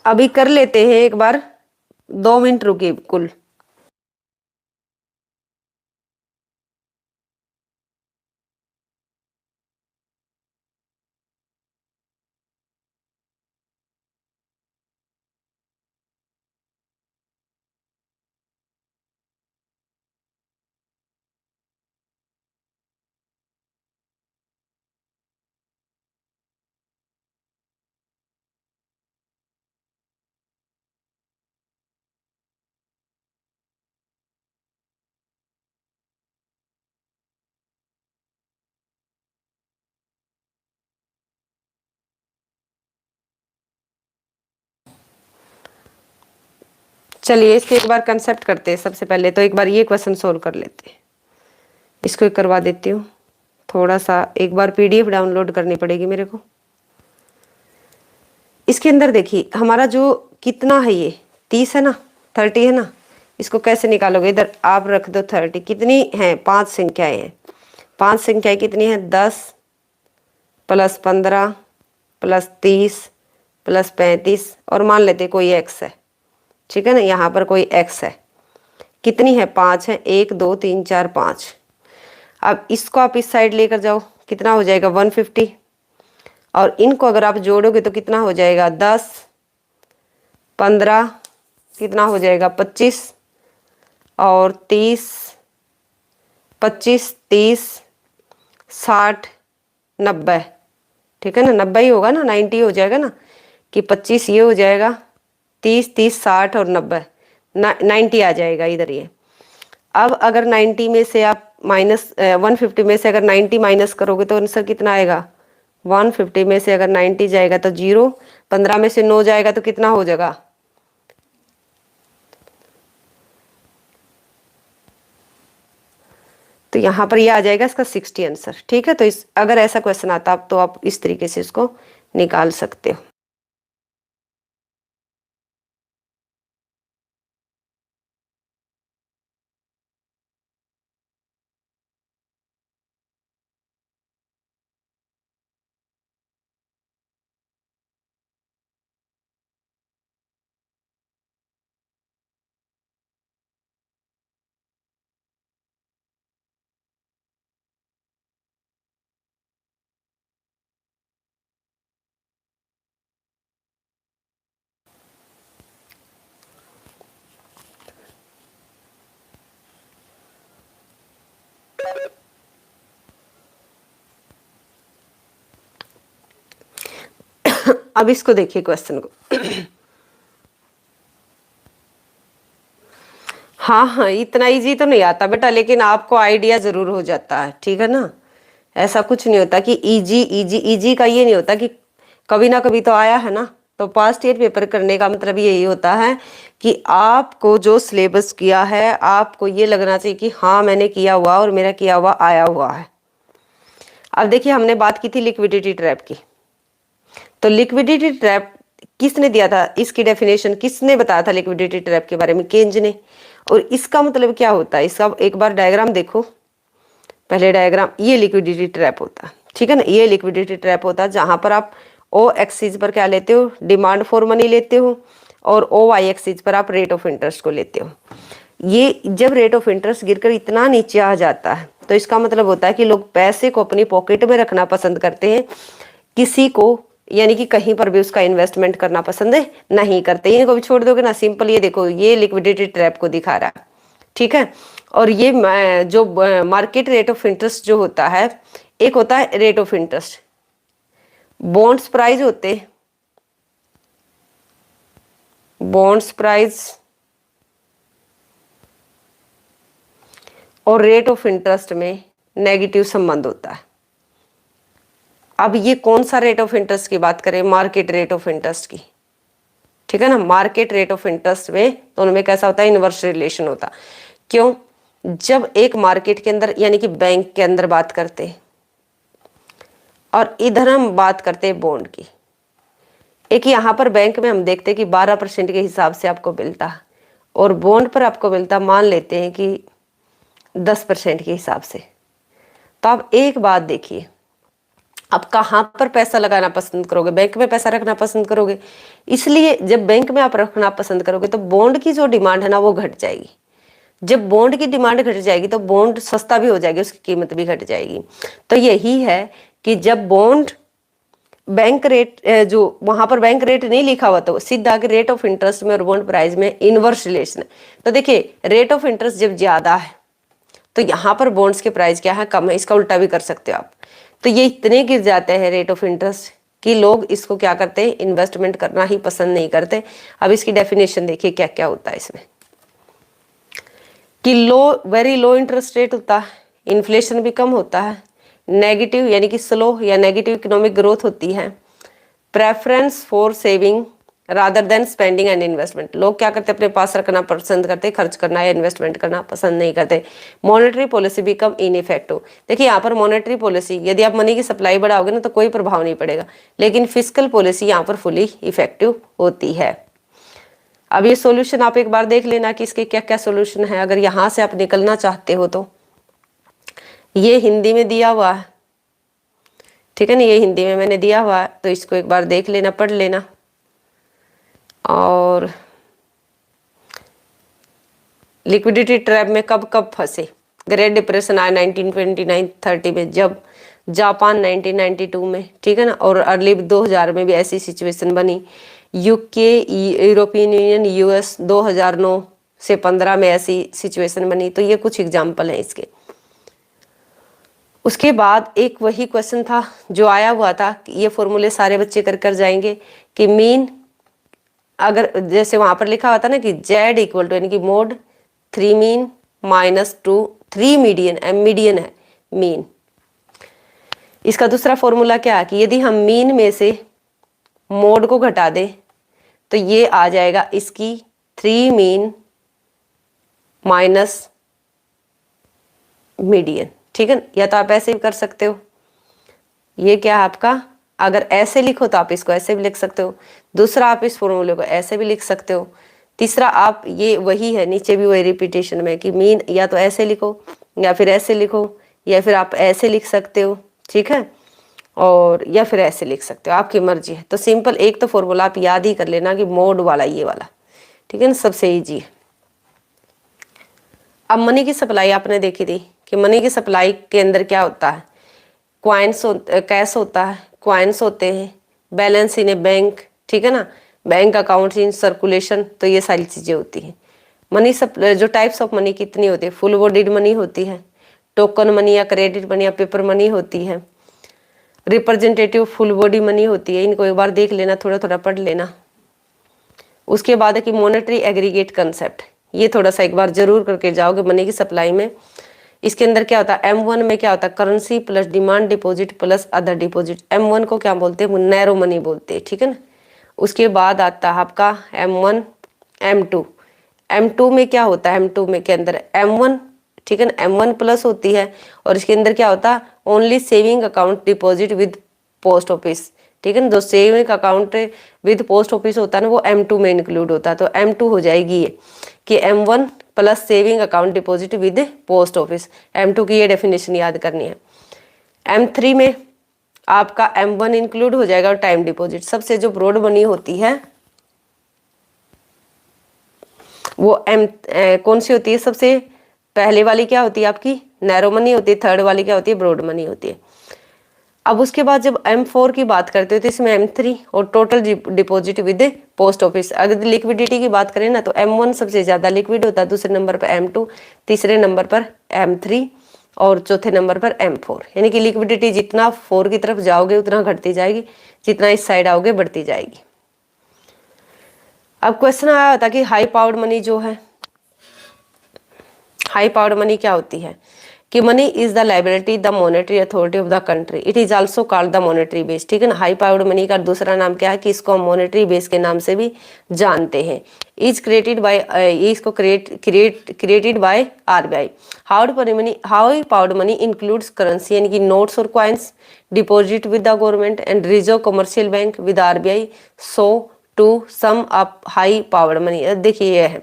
अभी कर लेते हैं एक बार, 2 मिनट रुकिए कुल। चलिए इसके एक बार कंसेप्ट करते हैं। सबसे पहले तो एक बार ये क्वेश्चन सोल्व कर लेते हैं। इसको एक करवा देती हूँ। थोड़ा सा एक बार पीडीएफ डाउनलोड करनी पड़ेगी मेरे को। इसके अंदर देखिए हमारा जो कितना है, ये 30 है ना, 30 है ना। इसको कैसे निकालोगे, इधर आप रख दो 30। कितनी है, 5 संख्याएं हैं। 5 संख्याएं कितनी है, 10 प्लस 15 प्लस 30 प्लस 35, और मान लेते कोई एक्स है, ठीक है ना। यहाँ पर कोई एक्स है, कितनी है, 5 है। 1 2 3 4 5। अब इसको आप इस साइड लेकर जाओ, कितना हो जाएगा, 150। और इनको अगर आप जोड़ोगे तो कितना हो जाएगा, 10 15, कितना हो जाएगा, 25, और 30 25 30 60 90, ठीक है ना। 90 ही होगा ना, 90 हो जाएगा ना, कि 25 ये हो जाएगा, 30 30 60 और 90, 90 आ जाएगा इधर ये। अब अगर 90 में से आप माइनस 150 में से अगर 90 माइनस करोगे तो आंसर कितना आएगा, 150 में से अगर 90 जाएगा तो 0, 15 में से 9 जाएगा तो कितना हो जाएगा, तो यहाँ पर ये आ जाएगा इसका 60 आंसर, ठीक है। तो इस अगर ऐसा क्वेश्चन आता तो आप इस तरीके से इसको निकाल सकते हो। अब इसको देखिए क्वेश्चन को। हाँ हाँ, इतना इजी तो नहीं आता बेटा, लेकिन आपको आइडिया जरूर हो जाता है, ठीक है ना। ऐसा कुछ नहीं होता कि इजी इजी इजी का ये नहीं होता कि कभी ना कभी तो आया है ना। तो पास्ट ईयर पेपर करने का मतलब यही होता है कि आपको जो सिलेबस किया है आपको ये लगना चाहिए कि हाँ मैंने किया हुआ और मेरा किया हुआ आया हुआ है। अब देखिए हमने बात की थी लिक्विडिटी ट्रैप की। तो लिक्विडिटी ट्रैप किसने दिया था, इसकी डेफिनेशन किसने बताया था लिक्विडिटी ट्रैप के बारे में, केंज ने। और इसका मतलब क्या होता है, इसका एक बार डायग्राम देखो। पहले डायग्राम, ये लिक्विडिटी ट्रैप होता है, ठीक है ना। ये लिक्विडिटी ट्रैप होता है जहां पर आप ओ एक्सिस पर क्या लेते हो, डिमांड फॉर मनी लेते हो, और ओ वाई एक्सिस पर आप रेट ऑफ इंटरेस्ट को लेते हो। ये जब रेट ऑफ इंटरेस्ट गिरकर इतना नीचे आ जाता है तो इसका मतलब होता है कि लोग पैसे को अपनी पॉकेट में रखना पसंद करते हैं, किसी को यानी कि कहीं पर भी उसका इन्वेस्टमेंट करना पसंद नहीं करते। इनको भी छोड़ दोगे ना, सिंपल ये देखो, ये लिक्विडिटी ट्रैप को दिखा रहा है, ठीक है। और ये जो मार्केट रेट ऑफ इंटरेस्ट जो होता है, एक होता है rate of interest, bonds price होते, बॉन्ड्स प्राइस और रेट ऑफ इंटरेस्ट में नेगेटिव संबंध होता है। अब ये कौन सा रेट ऑफ इंटरेस्ट की बात करें, मार्केट रेट ऑफ इंटरेस्ट की, ठीक है ना। मार्केट रेट ऑफ इंटरेस्ट में दोनों में कैसा होता है, इनवर्स रिलेशन होता है। क्यों, जब एक मार्केट के अंदर यानी कि बैंक के अंदर बात करते हैं और इधर हम बात करते हैं बॉन्ड की, एक यहाँ पर बैंक में हम देखते हैं कि 12% के हिसाब से आपको मिलता है और बॉन्ड पर आपको मिलता, मान लेते हैं कि 10% के हिसाब से। तो आप एक बात देखिए, आप कहाँ पर पैसा लगाना पसंद करोगे, बैंक में पैसा रखना पसंद करोगे। इसलिए जब बैंक में आप रखना पसंद करोगे तो बॉन्ड की जो डिमांड है ना वो घट जाएगी। जब बॉन्ड की डिमांड घट जाएगी तो बॉन्ड सस्ता भी हो जाएगी, उसकी कीमत भी घट जाएगी। तो यही है कि जब बॉन्ड बैंक रेट जो वहां पर बैंक रेट नहीं लिखा हुआ तो सीधा के रेट ऑफ इंटरेस्ट में और बॉन्ड प्राइस में इनवर्स रिलेशन है। तो देखिए रेट ऑफ इंटरेस्ट जब ज्यादा है तो यहाँ पर बॉन्ड्स के प्राइस क्या है, कम है। इसका उल्टा भी कर सकते हो आप। तो ये इतने गिर जाते हैं रेट ऑफ इंटरेस्ट कि लोग इसको क्या करते हैं, इन्वेस्टमेंट करना ही पसंद नहीं करते। अब इसकी डेफिनेशन देखिए क्या क्या होता है इसमें, कि लो, वेरी लो इंटरेस्ट रेट होता है, इन्फ्लेशन भी कम होता है, नेगेटिव यानी कि स्लो या नेगेटिव इकोनॉमिक ग्रोथ होती है, preference for saving rather than spending and investment. लोग क्या करते हैं, अपने पास रखना पसंद करते, खर्च करना या इन्वेस्टमेंट करना पसंद नहीं करते। Monetary policy become ineffective. देखिए यहाँ पर मॉनेटरी पॉलिसी, यदि आप मनी की सप्लाई बढ़ाओगे ना तो कोई प्रभाव नहीं पड़ेगा, लेकिन फिस्कल पॉलिसी यहाँ पर फुली इफेक्टिव होती है। अब ये सॉल्यूशन आप एक बार देख लेना कि इसके क्या क्या सॉल्यूशन है, अगर यहाँ से आप निकलना चाहते हो तो। ये हिंदी में दिया हुआ है, ठीक है ना, ये हिंदी में मैंने दिया हुआ है, तो इसको एक बार देख लेना, पढ़ लेना। और लिक्विडिटी ट्रैप में कब कब फंसे, ग्रेट डिप्रेशन आया 1929-30 में, जब जापान 1992 में, ठीक है ना, और अर्ली 2000 में भी ऐसी सिचुएशन बनी। यूके, यूरोपियन यूनियन, यूएस 2009 से 15 में ऐसी सिचुएशन बनी। तो ये कुछ एग्जाम्पल हैं इसके। उसके बाद एक वही क्वेश्चन था जो आया हुआ था, ये फॉर्मूले सारे बच्चे कर जाएंगे कि मीन, अगर जैसे वहां पर लिखा हुआ था ना कि जेड इक्वल टू यानी कि mode 3 mean minus 2 3 median, M median है मीन। इसका दूसरा फॉर्मूला क्या है कि यदि हम मीन में से मोड को घटा दें तो ये आ जाएगा इसकी 3 मीन माइनस मीडियन, ठीक है। या तो आप ऐसे भी कर सकते हो, ये क्या है आपका, अगर ऐसे लिखो तो आप इसको ऐसे भी लिख सकते हो, दूसरा आप इस फॉर्मूले को ऐसे भी लिख सकते हो, तीसरा आप ये वही है, नीचे भी वही रिपीटेशन में कि मीन या तो ऐसे लिखो या फिर ऐसे लिखो या फिर आप ऐसे लिख सकते हो, ठीक है, और या फिर ऐसे लिख सकते हो, आपकी मर्जी है। तो सिंपल एक तो फॉर्मूला आप याद ही कर लेना कि मोड वाला ये वाला, ठीक है ना, सबसे ईजी है। अब मनी की सप्लाई आपने देखी थी कि मनी की सप्लाई के अंदर क्या होता है, क्वाइंस, कैश होता है, क्वाइंस होते हैं, बैलेंस इन ए बैंक, ठीक है ना, बैंक अकाउंट इन सर्कुलेशन, तो ये सारी चीजें होती हैं। मनी जो टाइप्स ऑफ मनी कितनी होती है, फुल बॉडीड मनी होती है, टोकन मनी या क्रेडिट मनी या पेपर मनी होती है, रिप्रेजेंटेटिव फुल बॉडी मनी होती है। इनको एक बार देख लेना, थोड़ा थोड़ा पढ़ लेना। उसके बाद है कि मॉनेटरी एग्रीगेट कंसेप्ट, ये थोड़ा सा एक बार जरूर करके जाओगे मनी की सप्लाई में। इसके अंदर क्या होता है, M1 में क्या होता है, currency plus demand deposit plus other deposit. M1 को क्या बोलते हैं, नैरो मनी बोलते हैं, ठीक है ना। उसके बाद आता है आपका M1 M2। M2 में क्या होता है, M2 में के अंदर M1, ठीक है ना, M1 प्लस होती है और इसके अंदर क्या होता है, only saving account deposit with post office, ठीक है ना। जो saving account with post office होता है ना वो M2 में इंक्लूड होता है। तो M2 हो जाएगी ये कि M1 plus saving account deposit with post office. M2 की ये डेफिनेशन याद करनी है। M3 में आपका M1 इंक्लूड हो जाएगा और टाइम डिपॉजिट। सबसे जो ब्रॉड मनी होती है वो कौन सी होती है, सबसे पहले वाली क्या होती है आपकी, नैरो मनी होती है, थर्ड वाली क्या होती है, ब्रॉड मनी होती है। अब उसके बाद जब M4 की बात करते हो तो इसमें M3 और total deposit with post office. अगर लिक्विडिटी की बात करें ना तो M1 सबसे ज्यादा लिक्विड होता है, दूसरे नंबर पर M2, तीसरे नंबर पर M3 और चौथे नंबर पर M4। यानी कि लिक्विडिटी जितना 4 की तरफ जाओगे उतना घटती जाएगी, जितना इस साइड आओगे बढ़ती जाएगी। अब क्वेश्चन आया था कि हाई पावर्ड मनी जो है हाई पावर्ड मनी क्या होती है कि money is the liability the monetary authority of the country, it is also called the monetary base. ठीक है ना, हाई पावर्ड मनी का दूसरा नाम क्या है कि इसको हम मॉनेटरी बेस के नाम से भी जानते हैं। इज क्रिएटेड बाय, इसको created by RBI. High powered money includes currency यानी कि नोट्स और coins, deposit with the government and reserve commercial bank with RBI. So to sum up high powered money, देखिए ये है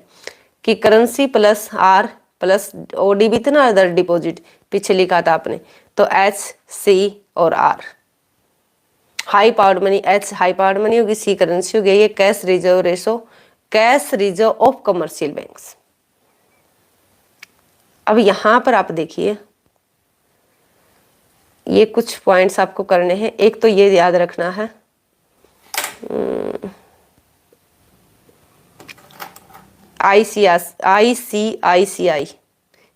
कि currency plus R plus ODB था ना, अदर डिपॉजिट पीछे लिखा था आपने, तो एच सी और R high powered money. H high powered money होगी, सी करेंसी हो गई, ये cash reserve ratio, cash reserve of commercial banks. अब यहां पर आप देखिए ये कुछ पॉइंट्स आपको करने हैं। एक तो ये याद रखना है ICICI,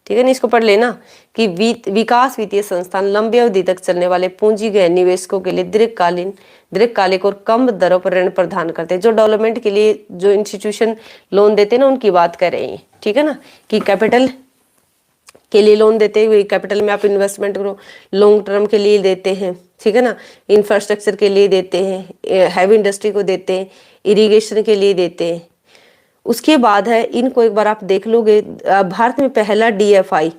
ठीक है ना, इसको पढ़ लेना कि विकास वित्तीय संस्थान लंबी अवधि तक चलने वाले पूंजीगत निवेशकों के लिए दीर्घकालिक और कम दरों पर ऋण प्रदान करते हैं। जो डेवलपमेंट के लिए जो इंस्टीट्यूशन लोन देते हैं ना, उनकी बात कर रहे हैं। ठीक है ना, कि कैपिटल के लिए लोन देते हैं, कैपिटल में आप इन्वेस्टमेंट करो, लॉन्ग टर्म के लिए देते हैं। ठीक है ना, इंफ्रास्ट्रक्चर के लिए देते हैं, हैवी इंडस्ट्री को देते हैं, इरिगेशन के लिए देते हैं। उसके बाद है, इनको एक बार आप देख लोगे, भारत में पहला डीएफआई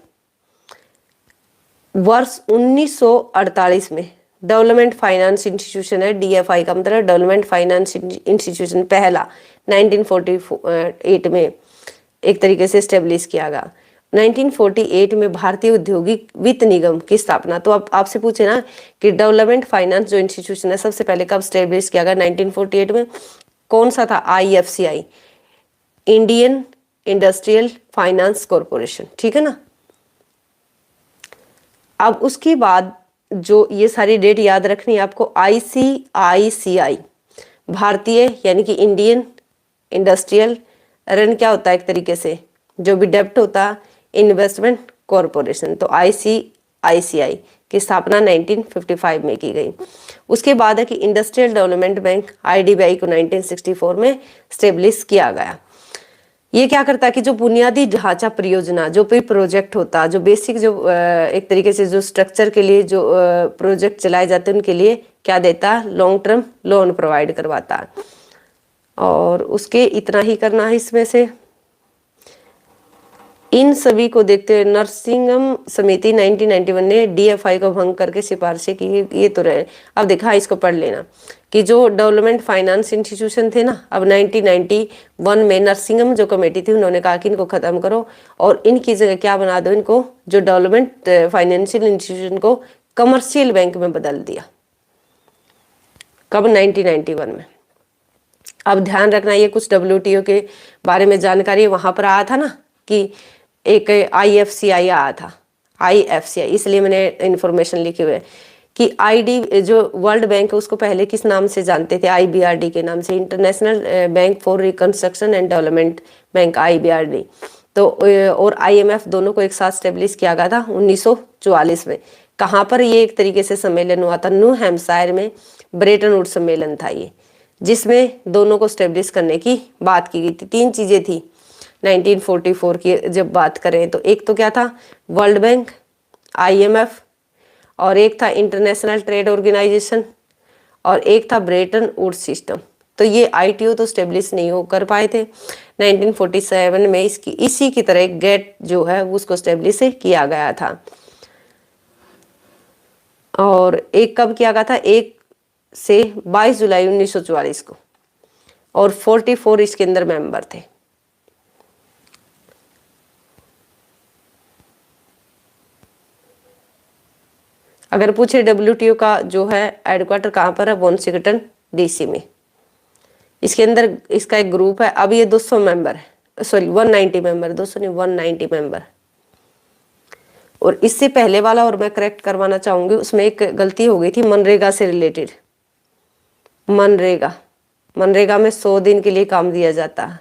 वर्ष 1948 में डेवलपमेंट फाइनेंस इंस्टीट्यूशन है। डीएफआई का मतलब डेवलपमेंट फाइनेंस इंस्टीट्यूशन, पहला 1948 में एक तरीके से स्टेब्लिश किया गया। 1948 में भारतीय औद्योगिक वित्त निगम की स्थापना। तो अब आपसे पूछे ना कि डेवलपमेंट फाइनेंस जो इंस्टीट्यूशन है सबसे पहले कब स्टेब्लिश किया गया? 1948 में। कौन सा था? IFCI, Indian industrial finance corporation. ठीक है ना। अब उसके बाद जो ये सारी डेट याद रखनी है आपको, ICICI भारतीय यानी कि इंडियन इंडस्ट्रियल, ऋण क्या होता है एक तरीके से जो भी डेब्ट होता है, इन्वेस्टमेंट कॉरपोरेशन। तो ICICI की स्थापना 1955 में की गई। उसके बाद है कि इंडस्ट्रियल डेवलपमेंट बैंक IDBI को 1964 में स्टेब्लिश किया गया। ये क्या करता है कि जो बुनियादी ढांचा परियोजना, जो भी प्रोजेक्ट होता, जो बेसिक जो एक तरीके से जो स्ट्रक्चर के लिए जो प्रोजेक्ट चलाए जाते हैं उनके लिए क्या देता है? लॉन्ग टर्म लोन प्रोवाइड करवाता है। और उसके इतना ही करना है इसमें से। इन सभी को देखते हुए नरसिंहम समिति 1991 ने DFI को भंग करके सिफारिशें की। ये तो रहे। अब देखा, इसको पढ़ लेना कि जो डेवलपमेंट फाइनेंस इंस्टीट्यूशन थे ना, अब 1991 में नरसिंहम जो कमेटी थी उन्होंने कहा कि इनको खत्म करो और इनकी जगह क्या बना दो, इनको जो डेवलपमेंट फाइनेंशियल इंस्टीट्यूशन को कमर्शियल बैंक में बदल दिया। कब? 1991 में। अब ध्यान रखना, ये कुछ WTO के बारे में जानकारी वहां पर आया था ना कि एक IFCI आया था, IFCI, इसलिए मैंने इंफॉर्मेशन लिखी हुई है कि ID जो वर्ल्ड बैंक है उसको पहले किस नाम से जानते थे? IBRD के नाम से, international bank for reconstruction and development bank, IBRD। तो और IMF दोनों को एक साथ स्टेब्लिश किया गया था 1944 में। कहाँ पर ये एक तरीके से सम्मेलन हुआ था? न्यू हैम्पशायर में ब्रेटन वुड्स सम्मेलन था ये, जिसमें दोनों को स्टेब्लिश करने की बात की गई थी। 3 चीजें थी 1944 की जब बात करें तो, एक तो क्या था? वर्ल्ड बैंक, IMF, और एक था इंटरनेशनल ट्रेड ऑर्गेनाइजेशन, और एक था ब्रेटन वुड्स सिस्टम। तो ये ITO तो स्टेब्लिश नहीं हो कर पाए थे। 1947 में इसी की तरह एक गेट जो है उसको स्टेब्लिश किया गया था। और एक कब किया गया था? 1 से 22 जुलाई 1944 को, और 44 इसके अंदर मेंबर थे। अगर पूछे WTO का जो है हेडक्वार्टर कहाँ पर है? वाशिंगटन DC में। इसके अंदर इसका एक ग्रुप है। अब ये 200 मेंबर है, सॉरी 190 मेंबर, 200 नहीं 190 मेंबर। और इससे पहले वाला, और मैं करेक्ट करवाना चाहूंगी, उसमें एक गलती हो गई थी मनरेगा से रिलेटेड। मनरेगा में 100 दिन के लिए काम दिया जाता है,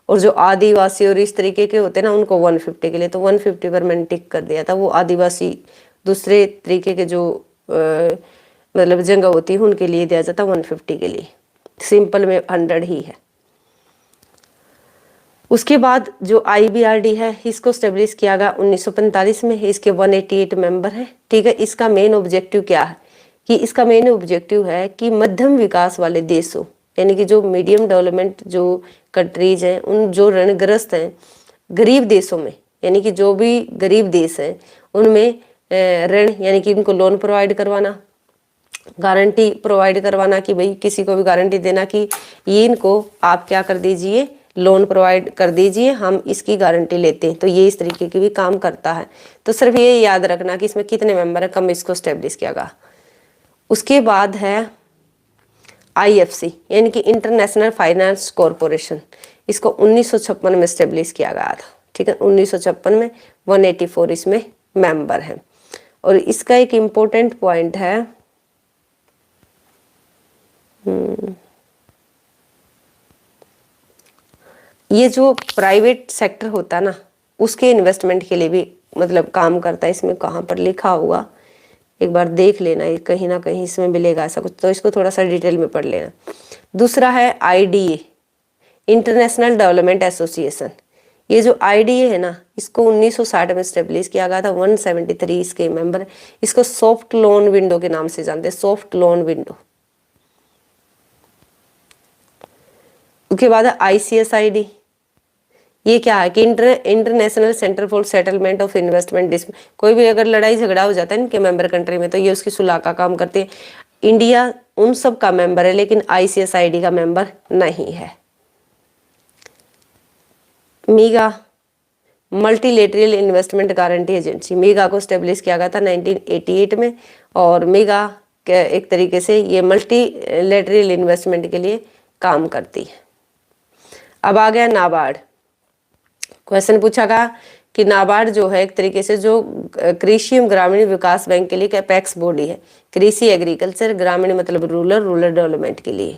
और जो आदिवासी और इस तरीके के होते हैं ना उनको 150 के लिए। तो 150 पर मैंने टिक कर दिया था। वो आदिवासी दूसरे तरीके के जो मतलब जगह होती है उनके लिए दिया जाता 150 के लिए। सिंपल में 100 ही है। उसके बाद जो IBRD है इसको स्टेब्लिश किया गया 1945 में। इसके 188 मेंबर हैं, ठीक है। इसका मेन ऑब्जेक्टिव क्या है कि इसका मेन ऑब्जेक्टिव है कि मध्यम विकास वाले देशों, यानी कि जो मीडियम डेवलपमेंट जो कंट्रीज हैं, उन जो ऋणग्रस्त हैं गरीब देशों में, यानी कि जो भी गरीब देश हैं उनमें ऋण, यानी कि इनको लोन प्रोवाइड करवाना, गारंटी प्रोवाइड करवाना कि भाई किसी को भी गारंटी देना कि ये इनको आप क्या कर दीजिए, लोन प्रोवाइड कर दीजिए, हम इसकी गारंटी लेते हैं। तो ये इस तरीके की भी काम करता है। तो सिर्फ ये याद रखना कि इसमें कितने मेंबर है, कब इसको स्टेब्लिश किया गया। उसके बाद है IFC, यानी कि इंटरनेशनल फाइनेंस कॉरपोरेशन। इसको 1956 में स्टेब्लिश किया गया था, ठीक है। 1956 में 184 इसमें मेंबर हैं। और इसका एक इम्पोर्टेंट पॉइंट है, ये जो प्राइवेट सेक्टर होता है ना, उसके इन्वेस्टमेंट के लिए भी मतलब काम करता है। इसमें कहाँ पर लिखा होगा एक बार देख लेना, ये कहीं ना कहीं इसमें मिलेगा ऐसा कुछ, तो इसको थोड़ा सा डिटेल में पढ़ लेना। दूसरा है IDA, इंटरनेशनल डेवलपमेंट एसोसिएशन। ये जो IDA है ना, इसको 1960 में स्टेब्लिश किया गया था। 173 इसके मेंबर। इसको सॉफ्ट लोन विंडो के नाम से जानते हैं, सॉफ्ट लोन विंडो। उसके बाद है ICSID। ये क्या है कि international centre for settlement of investment dispute. कोई भी अगर लड़ाई झगड़ा हो जाता है इनके मेंबर कंट्री में, तो ये उसकी सुलह का काम करते हैं। इंडिया उन सब का मेंबर है, लेकिन ICSID का मेंबर नहीं है। मीगा, मल्टीलेटरल इन्वेस्टमेंट गारंटी एजेंसी, मीगा को स्टेब्लिश किया गया था 1988 में। और मीगा एक तरीके से ये मल्टीलेटरल इन्वेस्टमेंट के लिए काम करती है। अब आ गया नाबार्ड। क्वेश्चन पूछा गया कि नाबार्ड जो है एक तरीके से जो कृषि एवं ग्रामीण विकास बैंक के लिए अपेक्स बॉडी है। कृषि एग्रीकल्चर, ग्रामीण मतलब रूरल डेवलपमेंट के लिए।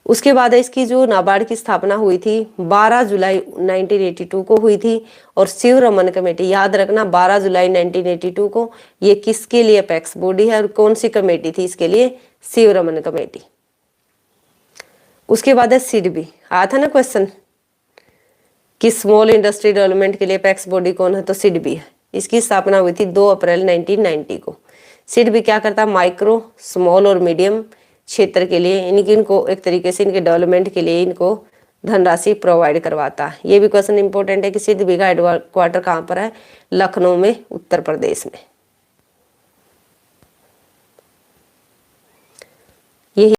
उसके बाद इसकी जो नाबार्ड की स्थापना हुई थी 12 जुलाई 1982 को हुई थी। और शिव रमन कमेटी, याद रखना 12 जुलाई 1982 को, ये किसके लिए अपेक्स बॉडी है और कौन सी कमेटी थी इसके लिए, शिव रमन कमेटी। उसके बाद है सिडबी, आया था ना क्वेश्चन कि स्मॉल इंडस्ट्री डेवलपमेंट के लिए अपेक्स बॉडी कौन है, तो सिडबी है। इसकी स्थापना हुई थी 2 अप्रैल 1990 को। सिडबी क्या करता है, माइक्रो, स्मॉल और मीडियम क्षेत्र के लिए इनको एक तरीके से इनके डेवलपमेंट के लिए इनको धनराशि प्रोवाइड करवाता है। ये भी क्वेश्चन इंपॉर्टेंट है कि सिडबी का हेडक्वार्टर कहाँ पर है, लखनऊ में, उत्तर प्रदेश में।